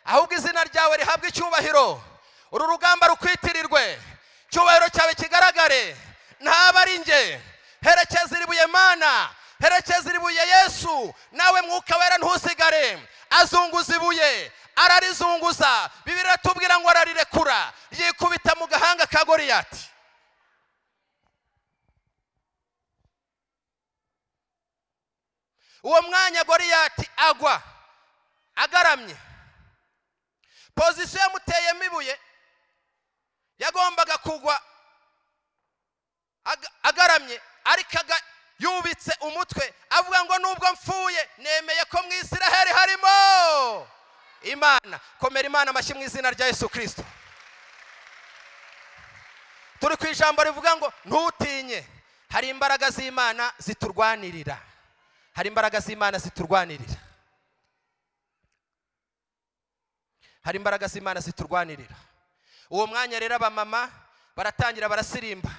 ahubwo izina ryawe rihabwa icyubahiro, uru rugamba rukwitirirwe, icyubahiro cyawe kigaragare, ntaba ari nge. Herekeza iribuye Mana, herekeza iribuye Yesu, nawe Mwuka Wera ntusigare. Azunguza ibuye, ararizunguza. Bibiliya iratubwira ngo ararirekura, yikubita mu gahanga ka Goliyati. Uwo mwanya Goliyati agwa agaramye. Pozisiyo yamuteyemo ibuye yagombaga kugwa agaramye, ariko yubitse umutwe avuga ngo nubwo mfuye nemeye ko mu Isiraheli harimo Imana. Komera Imana amashyi mu izina rya Yesu Kristo. Turi ku ijambo rivuga ngo ntutinye, hari imbaraga z'Imana ziturwanirira, hari imbaraga z'Imana ziturwanirira, hari imbaraga z'Imana ziturwanirira. Uwo mwanya rero abamama baratangira barasirimba,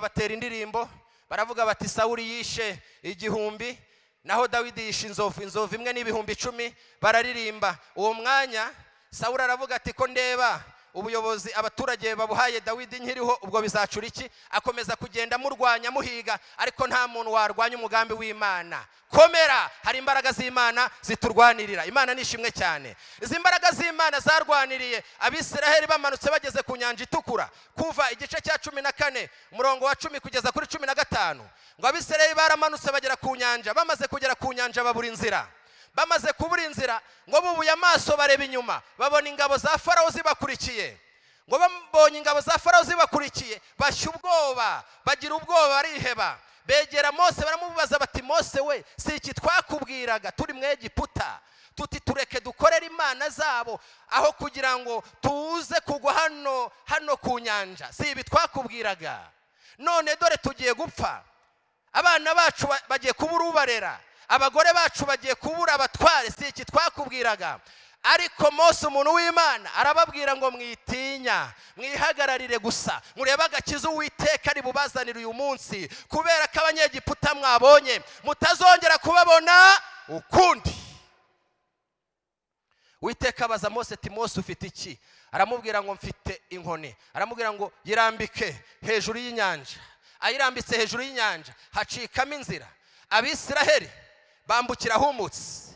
batera indirimbo, baravuga bati Sawuli yishe 1000 naho Dawidi yishe inzovu imwe n'ibihumbi 10. bararirimba. uwo mwanya Sawuli aravuga ati ko ndeba ubuyobozi abaturage babuhaye Dawidi nkiriho ubwo bizacura iki? Akomeza kugenda murwanya muhiga, ariko nta muntu warwanya umugambi w'Imana. Komera, hari imbaraga z'Imana ziturwanirira. Imana nishimwe cyane. Izi mbaraga z'Imana zarwaniriye Abisiraheli bamanutse bageze ku nyanja itukura, kuva igice cya 14 umurongo wa 10 kugeza kuri 15. ngo Abisiraheli baramanutse bagera ku nyanja, bamaze kugera ku nyanja babura inzira. Bamaze kubura inzira ngo bubuye amaso bareba inyuma, babona ingabo za Farawo zibakurikiye. ngo bambonye ingabo za Farawo zibakurikiye bashya ubwoba, bagira ubwoba, bariheba. Begera Mose baramubaza bati Mose we, si iki twakubwiraga turi mu Egiputa tuti tureke dukorera imana zabo aho kugira ngo tuze kugwa hano ku nyanja? Si ibi twakubwiraga? None dore tugiye gupfa, abana bacu bagiye kubura ubarera, abagore bacu bagiye kubura abatware. Si iki twakubwiraga? Ariko Mose umuntu w'Imana arababwira ngo mwitinya, mwihagararire gusa, murebe agakiza Uwiteka ari bubazanire uyu munsi, kubera ko Abanyegiputa mwabonye mutazongera kubabona ukundi. Uwiteka abaza Mose ati Mose ufite iki? Aramubwira ngo mfite inkoni. Aramubwira ngo yirambike hejuru y'inyanja. Ayirambitse hejuru y'inyanja hacikamo inzira, Abisiraheli bambukira humutse.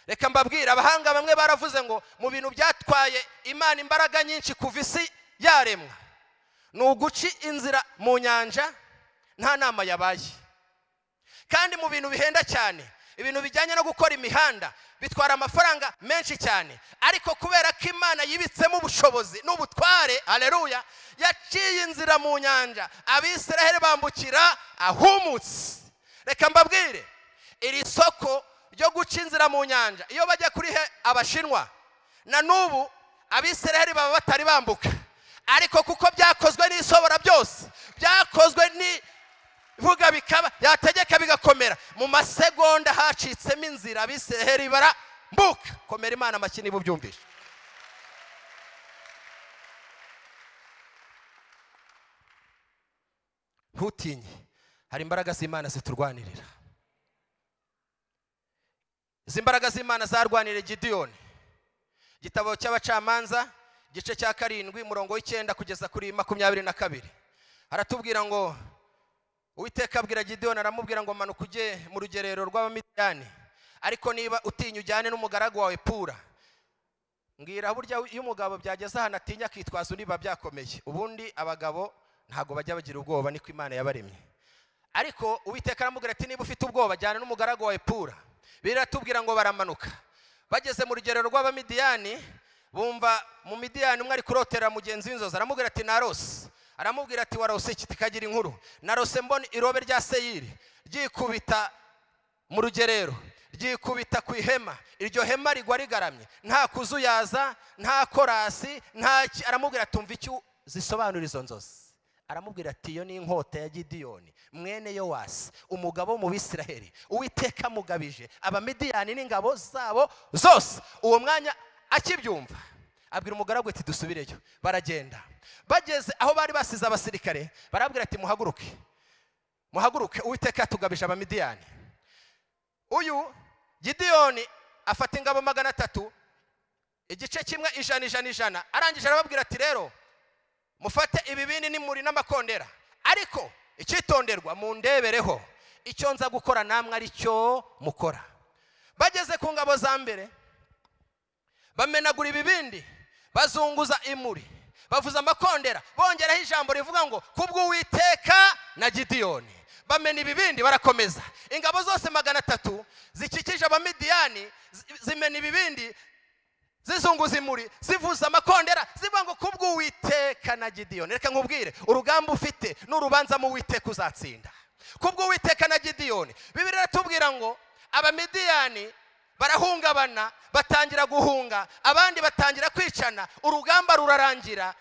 Reka mbabwira, abahanga bamwe baravuze ngo mu bintu byatwaye Imana imbaraga nyinshi kuva isi yaremwa ni uguca inzira mu nyanja, nta nama yabaye. Kandi mu bintu bihenda cyane, ibintu bijyanye no gukora imihanda bitwara amafaranga menshi cyane, ariko kubera ko Imana yibitsemo ubushobozi n'ubutware, haleluya, yaciye inzira mu nyanja, Abisiraheli bambukira ahumutse. Reka mbabwire, iri soko ryo guca inzira mu nyanja iyo bajya kuri Abashinwa na nubu Abisiraheli baba batari bambuka, ariko kuko byakozwe n'isobora byose, byakozwe ni vuga bikaba, yategeka bigakomera, mu masegonda hacitsemo inzira, Abisiraheli barambuka. Komera Imana amashyi niba ubyumvishe. Ntutinye, hari imbaraga z'Imana ziturwanirira. Izi mbaraga z'Imana zarwaniriye Gideyoni. Igitabo cy'Abacamanza igice cya 7 umurongo w'9 kugeza kuri 22 haratubwira ngo Uwiteka abwira Gideyoni, aramubwira ngo manuka ujye mu rugerero rw'Abamidiyani, ariko niba utinya ujyane n'umugaragu wawe Pura. Ngira burya iyo umugabo byageze hano atinya akitwaza niba byakomeye, ubundi abagabo ntago bajya bagira ubwoba, niko Imana yabaremye. Ariko Uwiteka aramubwira ati niba ufite ubwoba jyana n'umugaragu wawe Pura. Biratubwira ngo baramanuka, bageze mu rugerero rw'Abamidiyani, bumva mu Midiyani umwe ari kurotera mugenzi w'inzozi. Aramubwira ati narose. Aramubwira ati warose iki? Tikagira inkuru. Narose mbona irobe rya Seyiri ryikubita mu rugerero, ryikubita ku ihema, iryo hema rigwa rigaramye, nta kuzuyaza, nta korasi, nta. Aramubwira ati umva icyo zisobanura izo nzozi. Aramubwira ati iyo ni inkota ya Gideyoni mwene Yowasi, umugabo mu Bisiraheli, Uwiteka mugabije Abamidiyani n'ingabo zabo zose. Uwo mwanya akibyumva abwira umugaragu ati dusubireyo. Baragenda, bageze aho bari basize abasirikare, barabwira ati muhaguruke, muhaguruke, Uwiteka yatugabije Abamidiyani. Uyu Gideyoni afata ingabo 300, igice kimwe 100, arangije arababwira ati rero mufate ibibini n'imuri n'amakondera, ariko icyitonderwa mundebereho, icyo nza gukora namwe ari cyo mukora. Bageze ku ngabo za mbere, bamenagura ibibindi, bazunguza imuri, bavuza amakondera, bongeraho ijambo rivuga ngo kubw'Uwiteka na Gideyoni. Bamena ibibindi barakomeza. Ingabo zose 300 zikikije Abamidiyani zimena ibibindi, zizunguza imuri, zivuza amakondera, zivuga ngo kubw'Uwiteka na Gideyoni. Reka nkubwire, urugamba ufite n'urubanza mu Uwiteka uzatsinda. Kubw'Uwiteka na Gideyoni. Bibiliya iratubwira ngo Abamidiyani barahungabana, batangira guhunga, abandi batangira kwicana, urugamba rurarangira.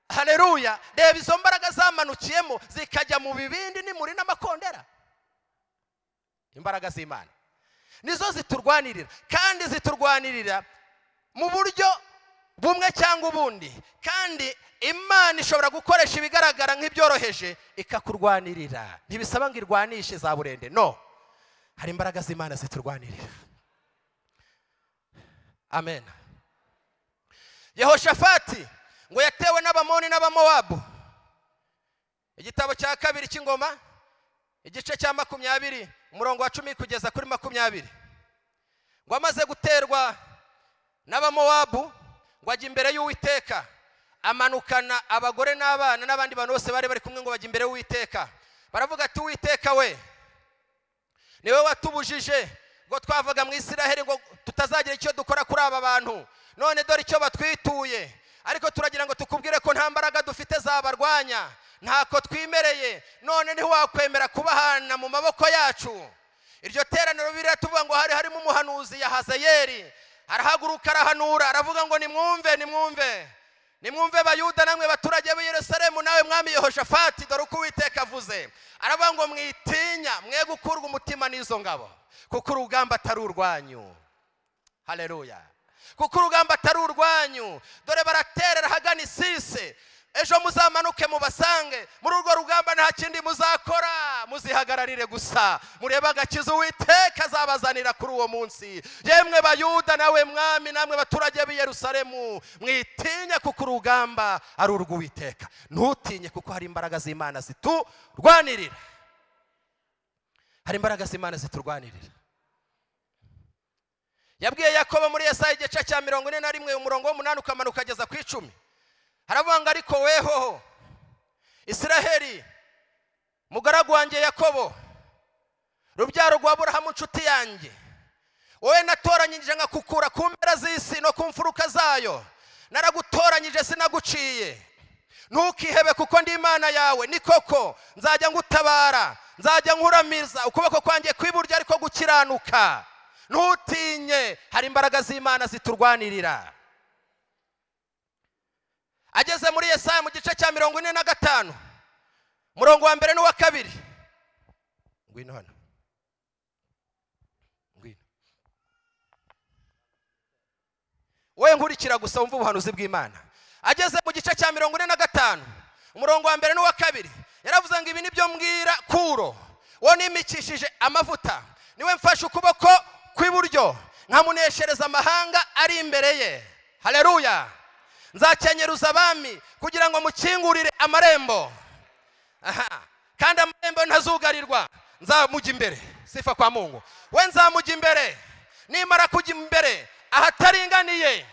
Haleluya. Reba izo mbaraga zamanukiyemo zikajya mu bibindi n'imuri n'amakondera. Imbaraga z'Imana nizo ziturwanirira, kandi ziturwanirira mu buryo bumwe cyangwa ubundi, kandi Imana ishobora gukoresha ibigaragara nk'ibyoroheje ikakurwanirira. Ntibisaba ngo irwanishe za burende, no, hari imbaraga z'Imana ziturwanirira. Amen. Yehoshafati ngo yatewe n'Abamoni n'Abamowabu. Igitabo cya kabiri cy'Ingoma igice cya 20 umurongo wa 10 kugeza kuri 20, ngo amaze guterwa n'Abamowabu ngo ajya imbere y'Uwiteka, amanukana abagore n'abana n'abandi bantu bose bari bari kumwe ngo bajya imbere y'Uwiteka. Baravuga ati, Uwiteka we, niwe watubujije ngo twavaga mu Isiraheli ngo tutazagira icyo dukora kuri aba bantu, none dore icyo batwituye, ariko turagira ngo tukubwire ko nta mbaraga dufite zabarwanya, ntako twimereye, none ntiwakwemera kubahana mu maboko yacu. Iryo teraniro biratuvuga ngo hari harimo umuhanuzi Yahazayeli, arahaguruka arahanura, aravuga ngo nimwumve Bayuda namwe baturage b'i Yerusalemu, nawe mwami Yehoshafati, dore uko Uwiteka avuze. Aravuga ngo mwitinya, mwe gukurwa umutima n'izo ngabo, kuko urugamba atari urwanyu. Haleluya. Kuko urugamba atari urwanyu, dore baraterera hagana Isise, ejo muzamanuke mubasange, muri urwo rugamba nta kindi muzakora, muzihagararire gusa, murebe agakiza Uwiteka azabazanira kuri uwo munsi. Yemwe Bayuda nawe mwami namwe baturage b'i Yerusalemu, mwitinye kuko urugamba ari urw'Uwiteka. Ntutinye kuko hari imbaraga z'Imana ziturwanirira. Hari imbaraga z'Imana ziturwanirira. Yabwiye Yakobo muri Yesaya igice cya 41 umurongo w'8 ukamanuka kugeza ku 10. Haravuga ngo, ariko weho Isiraheli, mugaragu wanjye Yakobo, rubyaro rwa Aburahamu nshuti yanjye, wowe natoranyije nkakukura ku mpera z'isi no ku mfuruka zayo, naragutoranyije sinaguciye. Ntukihebe kuko ndi Imana yawe, ni koko nzajya ngutabara, nzajya nkuramiza ukuboko kwanjye kw'iburyo ariko gukiranuka. Ntutinye, hari imbaraga z'Imana ziturwanirira. Ageze muri Yesaya mu gice cya 45 umurongo wa 1 n'uwa 2. Ngwino hano, ngwino wowe nkurikira gusa wumva ubuhanuzi bw'Imana. Ageze mu gice cya 45 umurongo wa 1 n'uwa 2, yaravuze ngo, ibi nibyo mbwira Kuro, wo nimikishije amavuta, niwe mfashe ukuboko kw'iburyo nkamuneshereza amahanga ari imbere ye. Haleluya. Nzakenyeruza abami kugira ngo mukingurire amarembo, kandi amarembo ntazugarirwa. Nzamujya imbere, sifa kwa Mungu. We nzamujya imbere, nimara kujya imbere ahataringaniye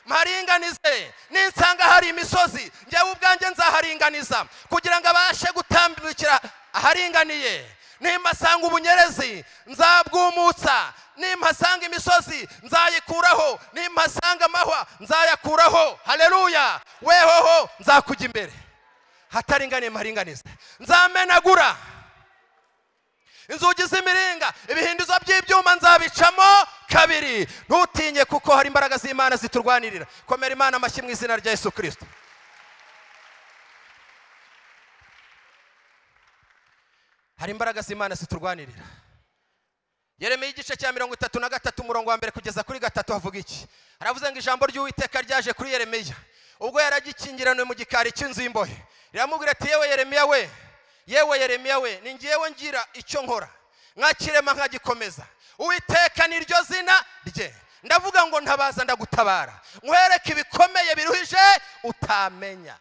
mparinganize, ninsanga hari imisozi njyewe ubwanjye nzaharinganiza kugira ngo abashe gutambikira aharinganiye. Nimpasanga ubunyerezi nzabwumutsa, nimpasanga imisozi nzayikuraho, nimpasanga amahwa nzayakuraho. Haleluya. Wehoho nzakujya imbere, hataringaniye mparinganize. Nzamenagura inzugi z'imiringa, ibihindizo by'ibyuma nzabicamo kabiri. Ntutinye kuko hari imbaraga z'Imana ziturwanirira. Komera Imana amashyi mu izina rya Yesu Kristo. Hari imbaraga z'Imana ziturwanirira. Yeremiya igice cya 33 umurongo wa 1 kugeza kuri 3 havuga iki? Aravuze ngo, ijambo ry'Uwiteka ryaje kuri Yeremiya ubwo yaragikingiranywe mu gikari cy'inzu y'imbohe. Riramubwira ati, yewe Yeremiya we, ni ngiyewe ngira icyo nkora, nkakirema nkagikomeza. Uwiteka niryo zina rye. Ndavuga ngo ntabaza ndagutabara, nkwereke ibikomeye biruhije utamenya.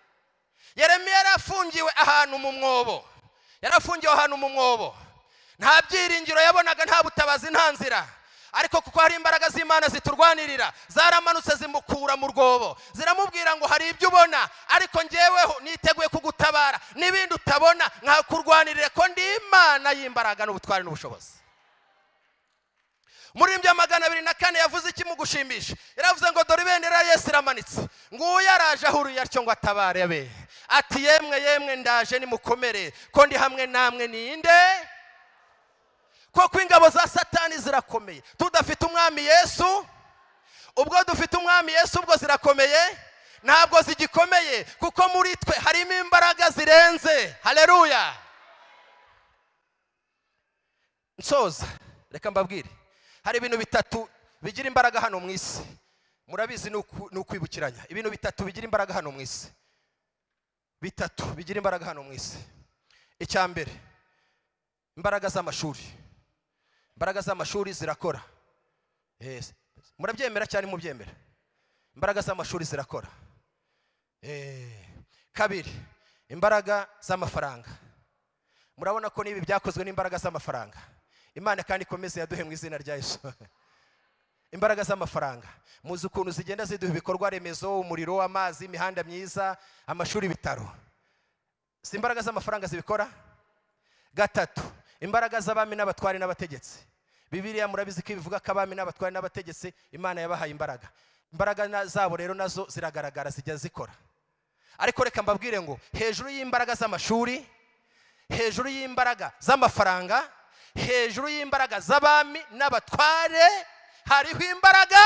Yeremiya yarafungiwe ahantu mu mwobo, nta byiringiro yabonaga, nta butabazi, nta nzira. Ariko kuko hari imbaraga z'Imana ziturwanirira, zaramanutse zimukura mu rwobo, ziramubwira ngo, hari ibyo ubona ariko njyeweho niteguye kugutabara, n'ibindi utabona nkakurwanirire ko ndi Imana y'imbaraga n'ubutwari n'ubushobozi. Muri ibyo 204 yavuze iki mu gushimisha? Yaravuze ngo, dore ibendera Yesu iramanitse, nguyu araje ahuriye atyo ngo atabare be. Ati, yemwe ndaje nimukomere, ko ndi hamwe namwe. Ninde? Koko ingabo za Satani zirakomeye. Tudafite umwami Yesu, ubwo dufite umwami Yesu ubwo zirakomeye? Ntabwo zigikomeye, kuko muri twe harimo imbaraga zirenze. Haleluya. Nsoza, reka mbabwire, hari ibintu bitatu bigira imbaraga hano mu isi. murabizi ni ukwibukiranya ibintu bitatu bigira imbaraga hano mu isi, bitatu bigira imbaraga hano mu isi. Icya mbere, imbaraga z'amashuri. Imbaraga z'amashuri zirakora. Murabyemera cyane mubyemera? Imbaraga z'amashuri zirakora. Kabiri, imbaraga z'amafaranga. Murabona ko nibi byakozwe n'imbaraga z'amafaranga. Imana kandi ikomeze yaduhe mu izina rya Yesu. Imbaraga z'amafaranga, muzi ukuntu zigenda ziduha ibikorwa remezo, umuriro, amazi, imihanda myiza, amashuri, ibitaro. Si imbaraga z'amafaranga zibikora? Gatatu, imbaraga z'abami n'abatwari n'abategetsi. Bibiliya murabizi ko bivuga ko abami n'abatwari n'abategetsi Imana yabahaye imbaraga. Imbaraga zabo rero nazo ziragaragara, zijya zikora. Ariko reka mbabwire ngo hejuru y'imbaraga z'amashuri, hejuru y'imbaraga z'amafaranga, hejuru y'imbaraga z'abami n'abatware hariho imbaraga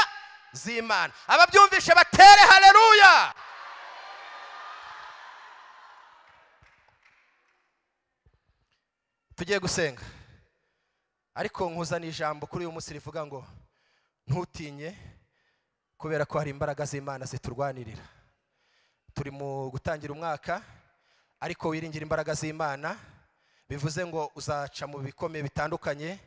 z'Imana. Ababyumvishe batere haleluya. Tugiye gusenga, ariko nkuzana ijambo kuri uyu munsi rivuga ngo ntutinye, kubera ko hari imbaraga z'Imana ziturwanirira. Turi mu gutangira umwaka, ariko wiringira imbaraga z'Imana. Bivuze ngo uzaca mu bikomeye bitandukanye,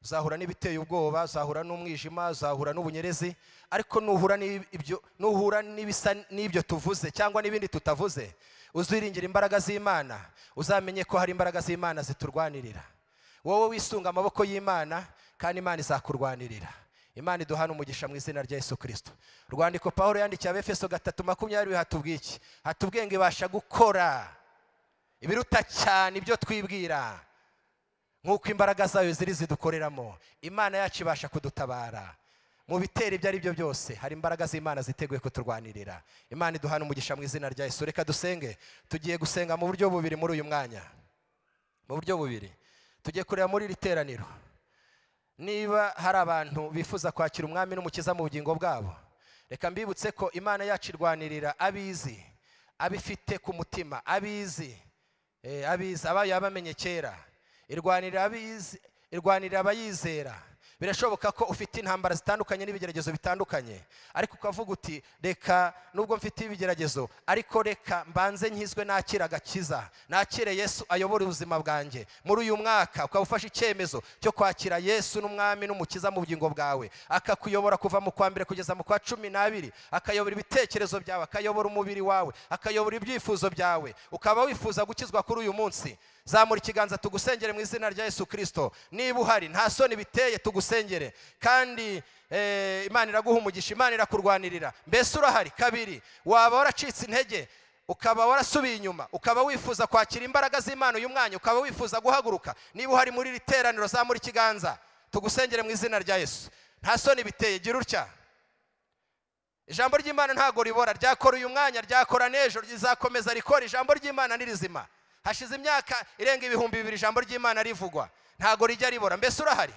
uzahura n'ibiteye ubwoba, uzahura n'umwijima, uzahura n'ubunyerezi, ariko nuhura n'ibisa n'ibyo tuvuze cyangwa n'ibindi tutavuze, uziringira imbaraga z'Imana, uzamenye ko hari imbaraga z'Imana ziturwanirira. Wowe wisunga amaboko y'Imana kandi Imana izakurwanirira. Imana iduhana umugisha mu izina rya Yesu Kristo. Rwandiko Pawulo yandikiye Abefeso 3:20 hatubwiye iki? Hatubwiye ngo ibasha gukora ibiruta cyane ibyo twibwira, nk'uko imbaraga zayo ziri zidukoreramo. Imana yacu ibasha kudutabara mu bitera ibyo ari byo byose. Hari imbaraga z'Imana ziteguye kuturwanirira. Imana iduhana umugisha mu izina rya Yesu. Reka dusenge. Tugiye gusenga mu buryo bubiri muri uyu mwanya, mu buryo bubiri. Tugiye kureba muri iri teraniro niba hari abantu bifuza kwakira umwami n'umukiza mu bugingo bwabo. Reka mbibutse ko Imana yacu irwanirira abizi, abifite ku mutima, abizi abayabamenye kera. Irwanirira abizi, irwanirira abayizera. Birashoboka ko ufite intambara zitandukanye n'ibigeragezo bitandukanye, ariko ukavuga uti reka nubwo mfite ibigeragezo, ariko reka mbanze nkizwe nakira agakiza, nakire Yesu ayobora ubuzima bwanjye. Muri uyu mwaka ukaba ufashe icyemezo cyo kwakira Yesu n'umwami n'umukiza mu bugingo bwawe, akakuyobora kuva mu kwa mbere kugeza mu kwa 12, akayobora ibitekerezo byawe, akayobora umubiri wawe, akayobora ibyifuzo byawe. Ukaba wifuza gukizwa kuri uyu munsi, zamura ikiganza tugusengere mu izina rya Yesu Kristo. Niba uhari, nta soni biteye, tugusengere kandi Imana iraguha umugisha, Imana irakurwanirira. Mbese urahari? Kabiri, waba waracitse intege, ukaba warasubiye inyuma, ukaba wifuza kwakira imbaraga z'Imana uyu mwanya, ukaba wifuza guhaguruka. Niba uhari muri iri teraniro, zamura ikiganza tugusengere mu izina rya Yesu. Nta soni biteye, gira utya. Ijambo ry'Imana ntago ribora, ryakora uyu mwanya, ryakora n'ejo, rizakomeza rikora. Ijambo ry'Imana ni rizima. Hashize imyaka irenga 2000 ijambo ry'Imana rivugwa, ntago rijya ribora. Mbese urahari?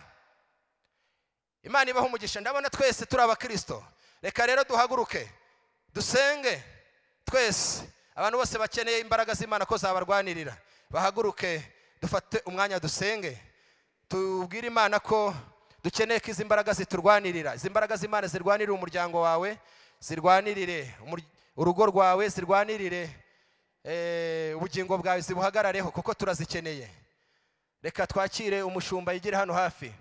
Imana ibaho umugisha. Ndabona twese turi abakristo. Reka rero duhaguruke dusenge twese. Abantu bose bakeneye imbaraga z'Imana ko zabarwanirira, bahaguruke dufate umwanya dusenge. Tubwire Imana ko dukeneye ko izi imbaraga ziturwanirira. Izi imbaraga z'Imana zirwanirira umuryango wawe, zirwanirire urugo rwawe, zirwanirire ubugingo bwawe, zibuhagarareho kuko turazikeneye. Reka twakire umushumba yigire hano hafi,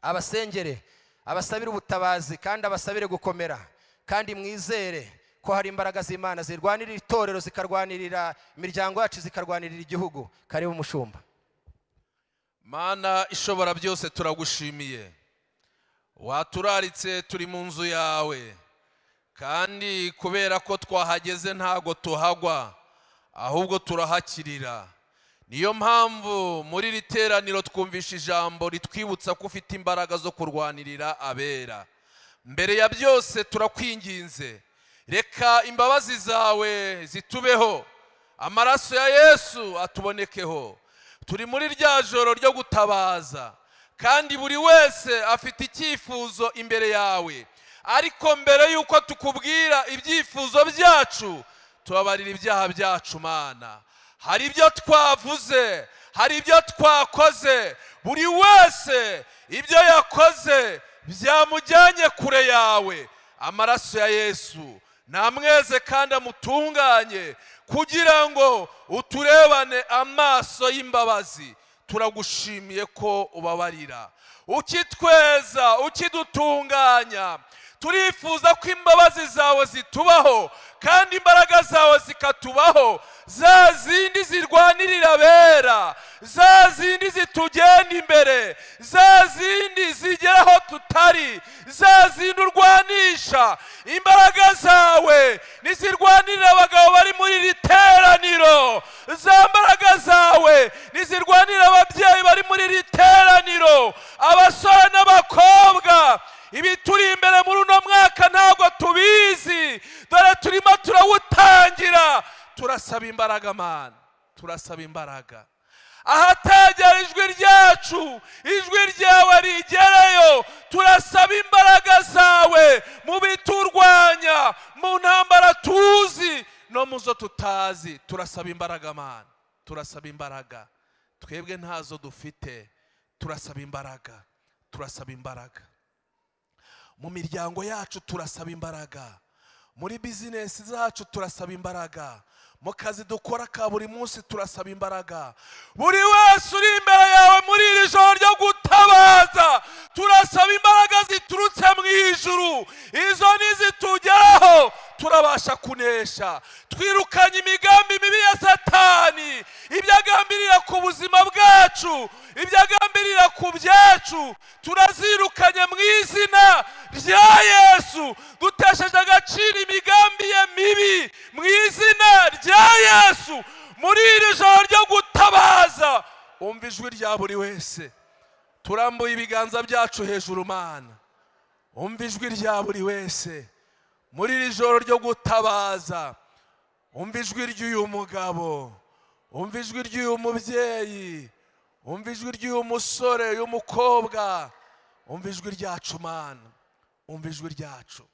abasengere, abasabire ubutabazi kandi abasabire gukomera, kandi mwizere ko hari imbaraga z'Imana zirwanirira itorero, zikarwanirira imiryango yacu, zikarwanirira igihugu. Karibu umushumba. Mana ishobora byose, turagushimiye. Waturaritse turi mu nzu yawe, kandi kubera ko twahageze ntago tuhagwa, ahubwo turahakirira. Niyo mpamvu muri iri teraniro twumvisha ijambo ritwibutsa ko ufite imbaraga zo kurwanirira abera. Mbere ya byose turakwinginze, reka imbabazi zawe zitubeho, amaraso ya Yesu atubonekeho. Turi muri rya joro ryo gutabaza, kandi buri wese afite icyifuzo imbere yawe. Ariko mbere yuko tukubwira ibyifuzo byacu, tubabarira ibyaha byacu Mana. Hari ibyo twavuze, hari ibyo twakoze, buri wese ibyo yakoze byamujyanye kure yawe. amaraso ya Yesu namweze kandi amutunganye kugira ngo uturebane amaso y'imbabazi. Turagushimiye ko ubabarira, ukitweza, ukidutunganya. Turifuza ko imbabazi zawe zitubaho kandi imbaraga zawe zikatubaho, za zindi zirwanirira abera, za zindi zitugenda imbere, za zindi zigeraho tutari, za zindi urwanisha. Imbaraga zawe nizirwanirira abagabo bari muri iri teraniro, za mbaraga zawe nizirwanirira ababyeyi bari muri iri teraniro, abasore n'abakobwa. Ibi turi imbere muri uno mwaka ntabwo tubizi, dore turimo turawutangira. Turasaba imbaraga Mana, turasaba imbaraga. Ahatagera ijwi ryacu, ijwi ryawe rigereyo. Turasaba imbaraga zawe mu biturwanya, mu ntambara tuzi no mu zo tutazi. Turasaba imbaraga Mana, turasaba imbaraga. Twebwe ntazo dufite, turasaba imbaraga, turasaba imbaraga. Mu miryango yacu turasaba imbaraga, muri bizinesi zacu turasaba imbaraga, mu kazi dukora ka buri munsi turasaba imbaraga. Buri wese uri imbere yawe muri iri joro ryo gutabaza, turasaba imbaraga ziturutse mu ijuru. Izo nizitugeraho turabasha kunesha. Twirukanye imigambi mibi ya Satani, ibyagambirira ku buzima bwacu, ibyagambirira ku byacu, turazirukanye mu izina rya Yesu. Dutesheje agaciro imigambi ye mibi mu izina rya Yesu. Muri iri joro ryo gutabaza, umva ijwi rya buri wese. Turambuye ibiganza byacu hejuru Mana, umva ijwi rya buri wese. Muri iri joro ryo gutabaza, umva ijwi ry'uyu mugabo, umva ijwi ry'uyu mubyeyi, umva ijwi ry'uyu musore, uyu mukobwa. Umva ijwi ryacu Mana, umva ijwi ryacu.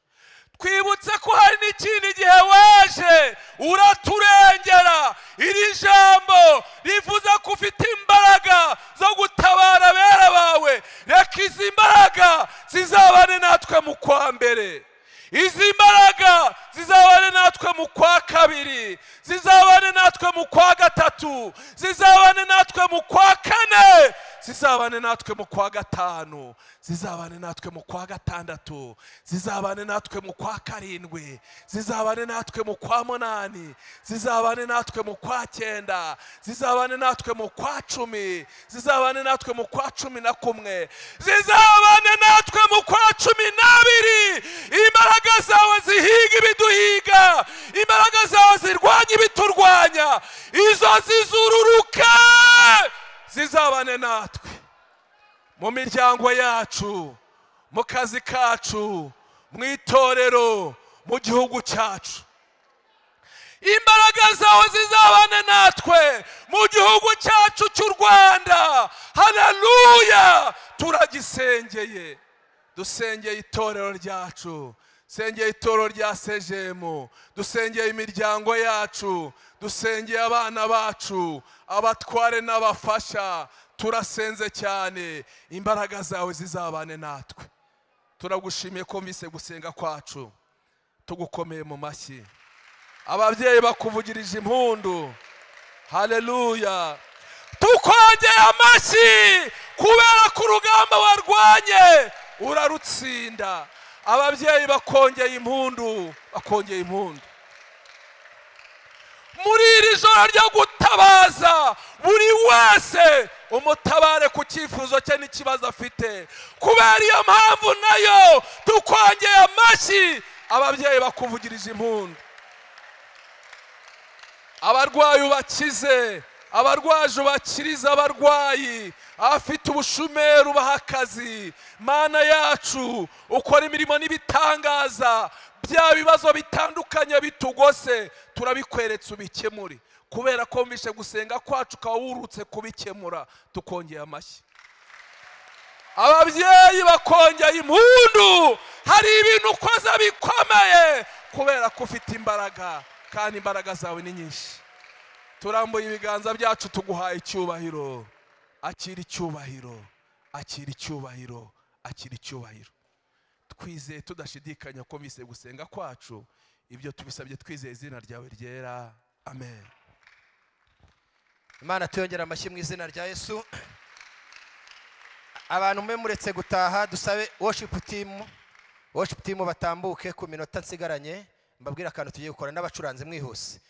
Twibutse ko hari n'ikindi gihe waje uraturengera. Iri jambo rivuza ko ufite imbaraga zo gutabara abera bawe. Reka izi mbaraga zizabane natwe mu kwa mbere, izi mbaraga zizabane natwe mu kwa kabiri, zizabane natwe mu kwa gatatu, zizabane natwe mu kwa kane, zizabane natwe mu kwa gatanu, zizabane natwe mu kwa gatandatu, zizabane natwe mu kwa karindwi, zizabane natwe mu kwa munani, zizabane natwe mu kwa cyenda, zizabane natwe mu kwa cumi, zizabane natwe mu kwa cumi na kumwe, zizabane natwe mu kwa cumi n'abiri. Imbaraga zawe zihiga ibiduhiga, imbaraga zawe zirwanya ibiturwanya, izo zizururuke zizabane natwe mu miryango yacu, mu kazi kacu, mu itorero, mu gihugu cyacu. Imbaraga zawe zizabane natwe mu gihugu cyacu cy'u Rwanda. Haleluya! Turagisengeye, dusengeye itorero ryacu, dusengeye itorero rya Sejemu, dusengeye imiryango yacu, dusengeye abana bacu, abatware n'abafasha. Turasenze cyane, imbaraga zawe zizabane natwe. Turagushimiye ko mvise gusenga kwacu, tugukomeye mu mashyi. Ababyeyi bakuvugirije impundu. Haleluya! Tukongeye amashyi kubera ko urugamba warwanye urarutsinda. Ababyeyi bakongeye impundu, bakongeye impundu. Muri iri joro ryo gutabaza, buri wese umutabare ku cyifuzo cye n'ikibazo afite. Kubera iyo mpamvu nayo tukongeye amashyi, ababyeyi bakuvugirije impundu. Abarwayi ubakize, abarwaje ubakiriza abarwayi, abafite ubushomeri ubaha akazi. Mana yacu, ukora imirimo n'ibitangaza. Bya bibazo bitandukanye bitugose turabikweretse ubikemure, kubera ko mvishe gusenga kwacu kawurutse kubikemura. Tukongeye amashyi. Ababyeyi bakongeye impundu, hari ibintu ukoze bikomeye kubera ko ufite imbaraga, kandi imbaraga zawe ni nyinshi. Turambuye ibiganza byacu tuguhaye icyubahiro. Akira icyubahiro, akira icyubahiro, akira icyubahiro. turakwizeye tudashidikanya ko mbise gusenga kwacu ibyo tubisabye twizeye izina ryawe ryera amen. Imana tuyongera amashyi mu izina rya Yesu. Abantu mwe muretse gutaha dusabe worship team batambuke ku minota nsigaranye mbabwira akantu tugiye gukora n'abacuranzi mwihuse.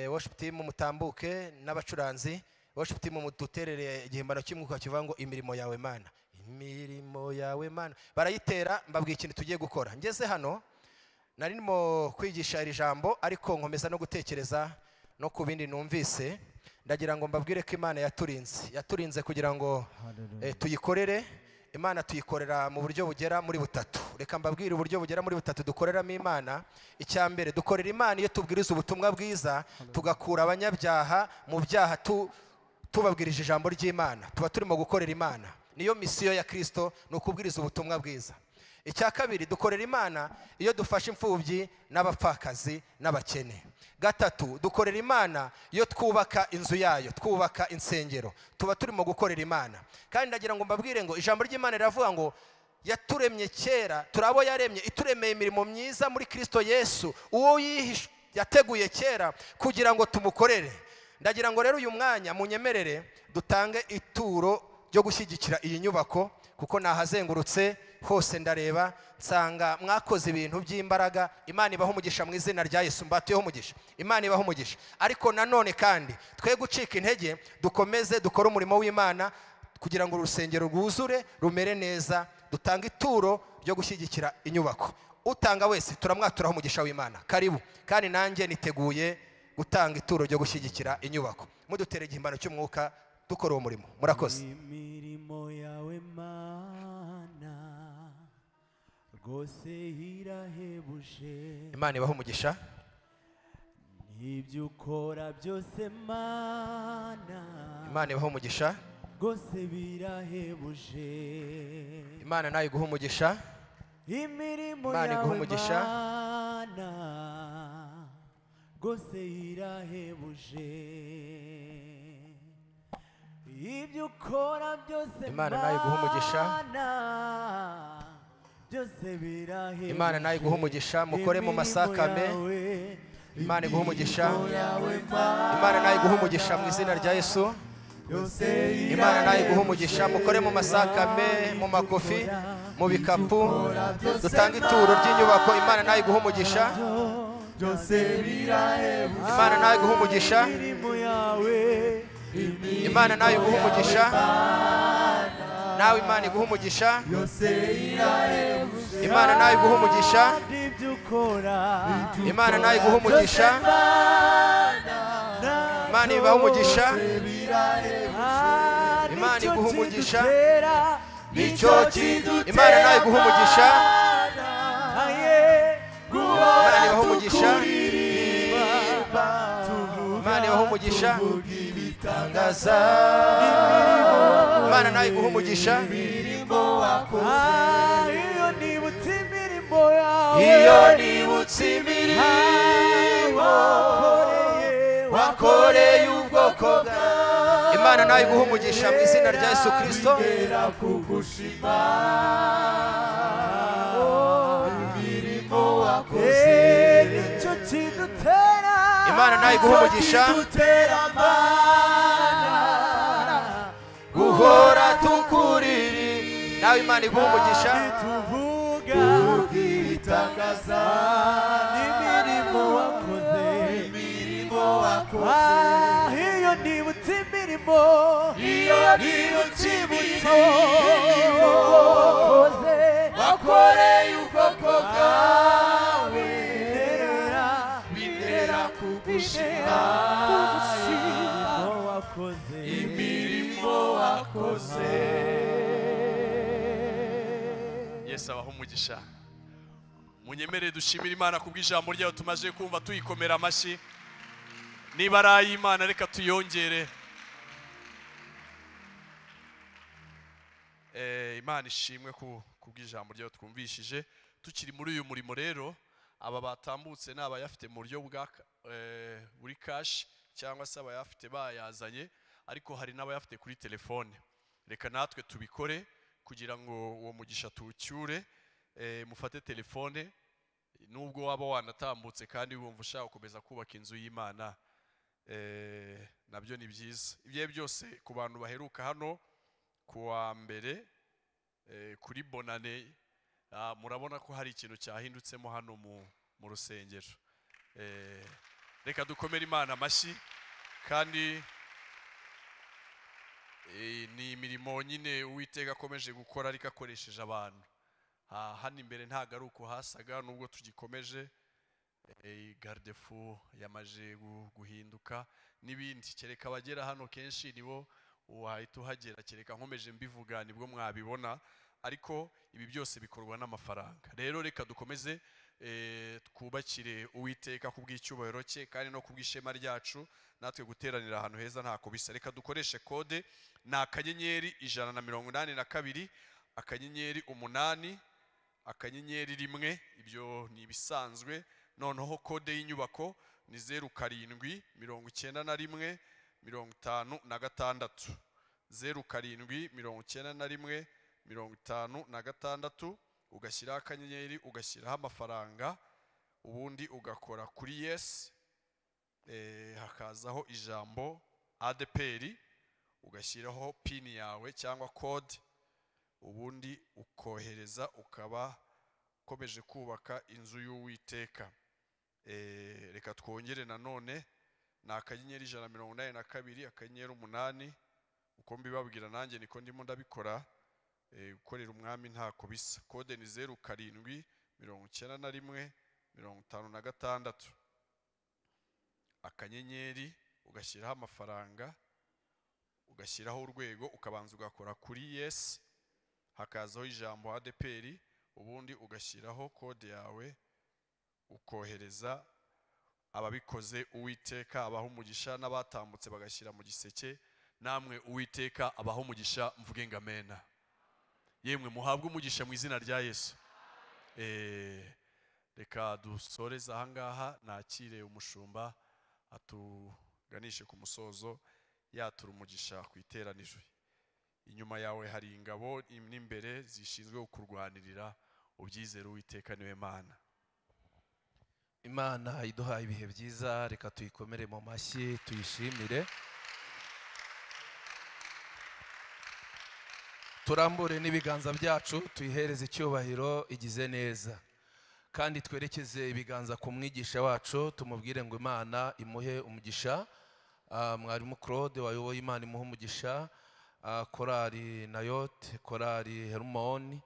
Worship team mutambuke n'abacuranzi. Worship team muduterere igihimbano cy'umwuka kivuga ngo imirimo yawe Mana, imirimo yawe Mana. Barayitera mbabwira ikintu tugiye gukora. Ngeze hano nari ndimo kwigisha iri jambo ariko nkomeza no gutekereza no ku bindi numvise. Ndagira ngo mbabwire ko Imana yaturinze kugira ngo tuyikorere. Imana tuyikorera mu buryo bugera muri butatu. Reka mbabwire uburyo bugera muri butatu dukoreramo Imana. Icyambere dukorera Imana iyo tubwiriza ubutumwa bwiza tugakura abanyabyaha mu byaha tubabwirije ijambo ry'Imana. Tuba turimo gukorera Imana. Niyo misiyo ya Kristo ni ukubwiriza ubutumwa bwiza. Icya kabiri dukorera Imana iyo dufashe imfubyi n'abapfakazi n'abakene. Gatatu dukorera Imana iyo twubaka inzu yayo, twubaka insengero. Tuba turimo gukorera Imana. Kandi ndagira ngo mbabwire ngo ijambo ry'Imana riravuga ngo yaturemye kera, turabo yaremye ituremeye imirimo myiza muri Kristo Yesu, uwo yateguye kera kugira ngo tumukorere. Ndagira ngo rero uyu mwanya munyemerere dutange ituro ryo gushyigikira iyi nyubako, kuko nahazengurutse hose ndareba nsanga mwakoze ibintu by'imbaraga. Imana ibaho umugisha mu izina rya Yesu, mbatuyeho umugisha. Imana ibaho umugisha. Ariko nanone kandi twe gucika intege, dukomeze dukore umurimo w'Imana kugira ngo urusengero rwuzure rumere neza. Dutanga ituro ryo gushyigikira inyubako. Utanga wese turamwaturaho umugisha w'Imana. Karibu. Kandi nanjye niteguye gutanga ituro ryo gushyigikira inyubako. Mudutere igihimbano cy'umwuka dukora uwo murimo. Murakoze. Imirimo yawe Mana rwose irahebuje. Imana ibaho umugisha. Ibyo ukora byose Mana, Imana ibaho umugisha. rwose birahebuje. Imana nayo iguha umugisha. Imirimo Imana iguha yawe umugisha. Mana rwose irahebuje. Ibyo ukora byose Imana nayo iguha umugisha. byose birahebuje. Imana nayo iguha umugisha. Mukore mu masakame. Imana iguha umugisha. Imana nayo iguha umugisha mu izina rya Yesu. Imana nayo iguha umugisha. Mukore mu masakame, mu makofi, mu bikapu. Dutanga ituro ry'inyubako. Imana nayo iguha umugisha. Imana nayo iguha umugisha. Imana nayo iguha umugisha. Nawe Imana iguha umugisha. Imana nayo iguha umugisha. Imana nayo iguha umugisha. Imana ibaha umugisha. Imana iguha umugisha. Nicyo Imana nayo iguha umugisha. Imana ibaha umugisha. Imana ibaha umugisha. Tangaza. Imana nayo iguha umugisha. Iyo nibutse imirimo yawe, Iyo nibutse imirimo wakoreye ubwoko bwawe. Imana nayo iguha umugisha mu izina rya Yesu Kristo. nicyo kidutera. Imana nayo iguha umugisha. Guhora tukuriri. Nawe Imana iguha umugisha. tuvuga itangaza n'imirimo wakoze. Iyo nibutse imirimo, iyo nibutse imirimo wakoreye ubwoko bwawe, bintera kugushima. Imirimo wakoze. Yesu abaho umugisha. Munyemerere dushimire Imana kubw'ijambo ryayo tumaze kumva, tuyikomera amashyi. Niba ari ay'Imana reka tuyongere. Imana ishimwe kubw'ijambo ryayo twumvishije. Tukiri muri uyu murimo rero, aba batambutse n'abayafite mu buryo buri cash cyangwa se abayafite bayazanye, ariko hari n'abayafite kuri telefone. Reka natwe tubikore kugira ngo uwo mugisha tuwucyure mufate telefone nubwo waba wanatambutse kandi wumva ushaka gukomeza kubaka inzu y'Imana, nabyo ni byiza. Ibyo byose ku bantu baheruka hano kuwa mbere kuri bonane, murabona ko hari ikintu cyahindutsemo hano mu rusengero. Reka dukomere Imana amashyi, kandi ni imirimo nyine Uwiteka akomeje gukora ariko akoresheje abantu. Hano imbere ntago ari uko hasaga, nubwo tugikomeje gardefu yamaje guhinduka n'ibindi. Kereka abagera hano kenshi nibo wahita uhagera, kereka nkomeje mbivuga nibwo mwabibona, ariko ibi byose bikorwa n'amafaranga. Rero reka dukomeze twubakire Uwiteka kubw'icyubahiro cye kandi no kubw'ishema ryacu, natwe guteranira ahantu heza ntako bisa. Reka dukoreshe kode, ni akanyenyeri 182 akanyenyeri 8 akanyenyeri 1, ibyo ni ibisanzwe. Noneho kode y'inyubako ni 07 91 56 07 91 56, ugashyiraho akanyenyeri, ugashyiraho amafaranga, ubundi ugakora kuri yes, hakazaho ijambo ADPR, ugashyiraho pin yawe cyangwa code, ubundi ukohereza, ukaba ukomeje kubaka inzu y'Uwiteka. Reka twongere nanone, ni akanyenyeri 182 akanyenyeri 8, uko mbibabwira nanjye niko ndimo ndabikora. Gukorera umwami ntako bisa. Kode ni 07 91 56 akanyenyeri, ugashyiraho amafaranga, ugashyiraho urwego, ukabanza ugakora kuri yes, hakazaho ijambo ADPR, ubundi ugashyiraho kode yawe, ukohereza. Ababikoze Uwiteka abaho umugisha, n'abatambutse bagashyira mu giseke, namwe Uwiteka abaho umugisha, mvuge ngo amen. Yemwe muhabwe umugisha mu izina rya Yesu. Reka dusoreze ahangaha, nakire umushumba atuganishe ku musozo, yatura umugisha ku iteraniro. Inyuma yawe hari ingabo n'imbere zishinzwe kukurwanirira, ubyizere Uwiteka niwe Mana. Imana iduhaye ibihe byiza, reka tuyikomere mu mashyi tuyishimire. Turambure n'ibiganza byacu tuyihereze icyubahiro, igize neza, kandi twerekeze ibiganza ku mwigisha wacu, tumubwire ngo Imana imuhe umugisha. Mwarimu Claude wayoboye, Imana imuhe umugisha. Korali Nayote, korali Hermon,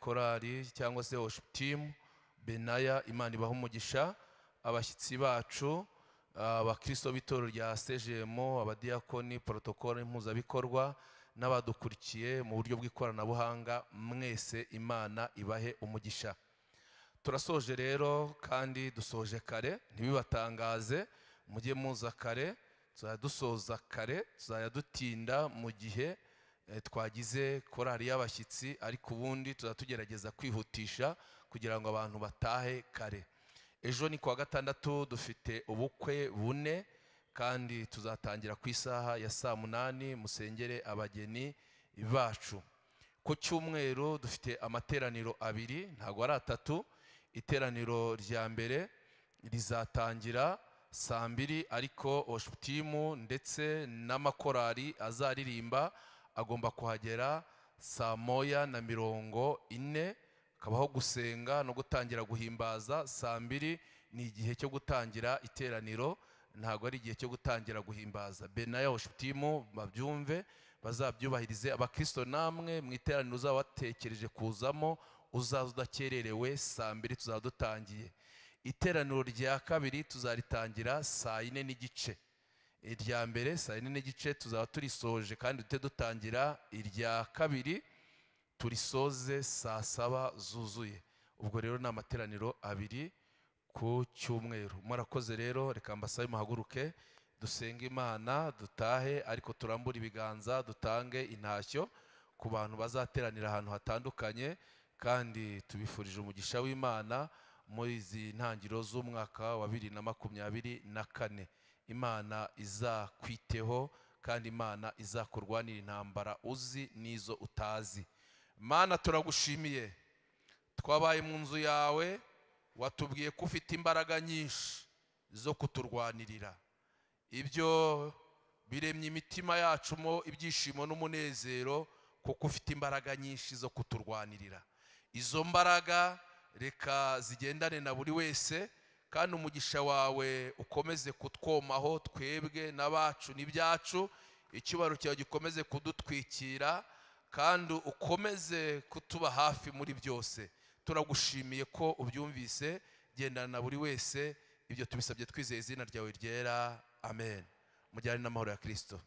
korali cyangwa se worship team Benaya, Imana ibahe umugisha. Abashyitsi bacu, abakristo b'itoro rya CGM, abadiakoni, protokole impuzabikorwa, n'abadukurikiye mu buryo bw'ikoranabuhanga, mwese Imana ibahe umugisha. Turasoje rero, kandi dusoje kare, ntibibatangaze, mujye muza kare, tuzajya dusoza kare, tuzajya dutinda mu gihe twagize korali y'abashyitsi, ariko ubundi tuzatugerageza kwihutisha kugira ngo abantu batahe kare. Ejo ni kuwa gatandatu, dufite ubukwe 4, kandi tuzatangira ku isaha ya 8:00, musengere abageni bacu. Ku cyumweru dufite amateraniro 2, ntago ari 3. Iteraniro rya mbere rizatangira 2:00, ariko worship team ndetse n'amakorali azaririmba agomba kuhagera 1:40, kabaho gusenga no gutangira guhimbaza. 2:00 ni igihe cyo gutangira iteraniro, ntago ari igihe cyo gutangira guhimbaza. Benaya worship team babyumve, bazabyubahirize. Abakristo namwe mu iteraniro uzabatekereje kuzamo, uzaza udakererewe, 2:00 tuzaba dutangiye. Iteraniro rya kabiri tuzaritangira 4:30. Irya mbere 4:30 tuzaba turisoje, kandi dute dutangira irya kabiri turisoze 7:00 zuzuye. Ubwo rero ni amateraniro 2 ku cyumweru. Murakoze rero, reka mbasabe muhaguruke dusenge Imana dutahe, ariko turambura ibiganza dutange intashyo ku bantu bazateranira ahantu hatandukanye, kandi tubifurije umugisha w'Imana muri izi ntangiriro z'umwaka wa 2024. Imana izakwiteho, kandi Imana izakurwanira intambara uzi n'izo utazi. Mana turagushimiye, twabaye mu nzu yawe, watubwiye ko ufite imbaraga nyinshi zo kuturwanirira. Ibyo biremye imitima yacu mo ibyishimo n'umunezero, kuko ufite imbaraga nyinshi zo kuturwanirira. Izo mbaraga reka zigendane na buri wese, kandi umugisha wawe ukomeze kutwomaho twebwe n'abacu n'ibyacu. Icyubahiro cyawe gikomeze kudutwikira, kandi ukomeze kutuba hafi muri byose. Turagushimiye ko ubyumvise. Gendana na buri wese. Ibyo tubisabye twizeye izina ryawe ryera. Amen. Mujyane n'amahoro ya Kristo.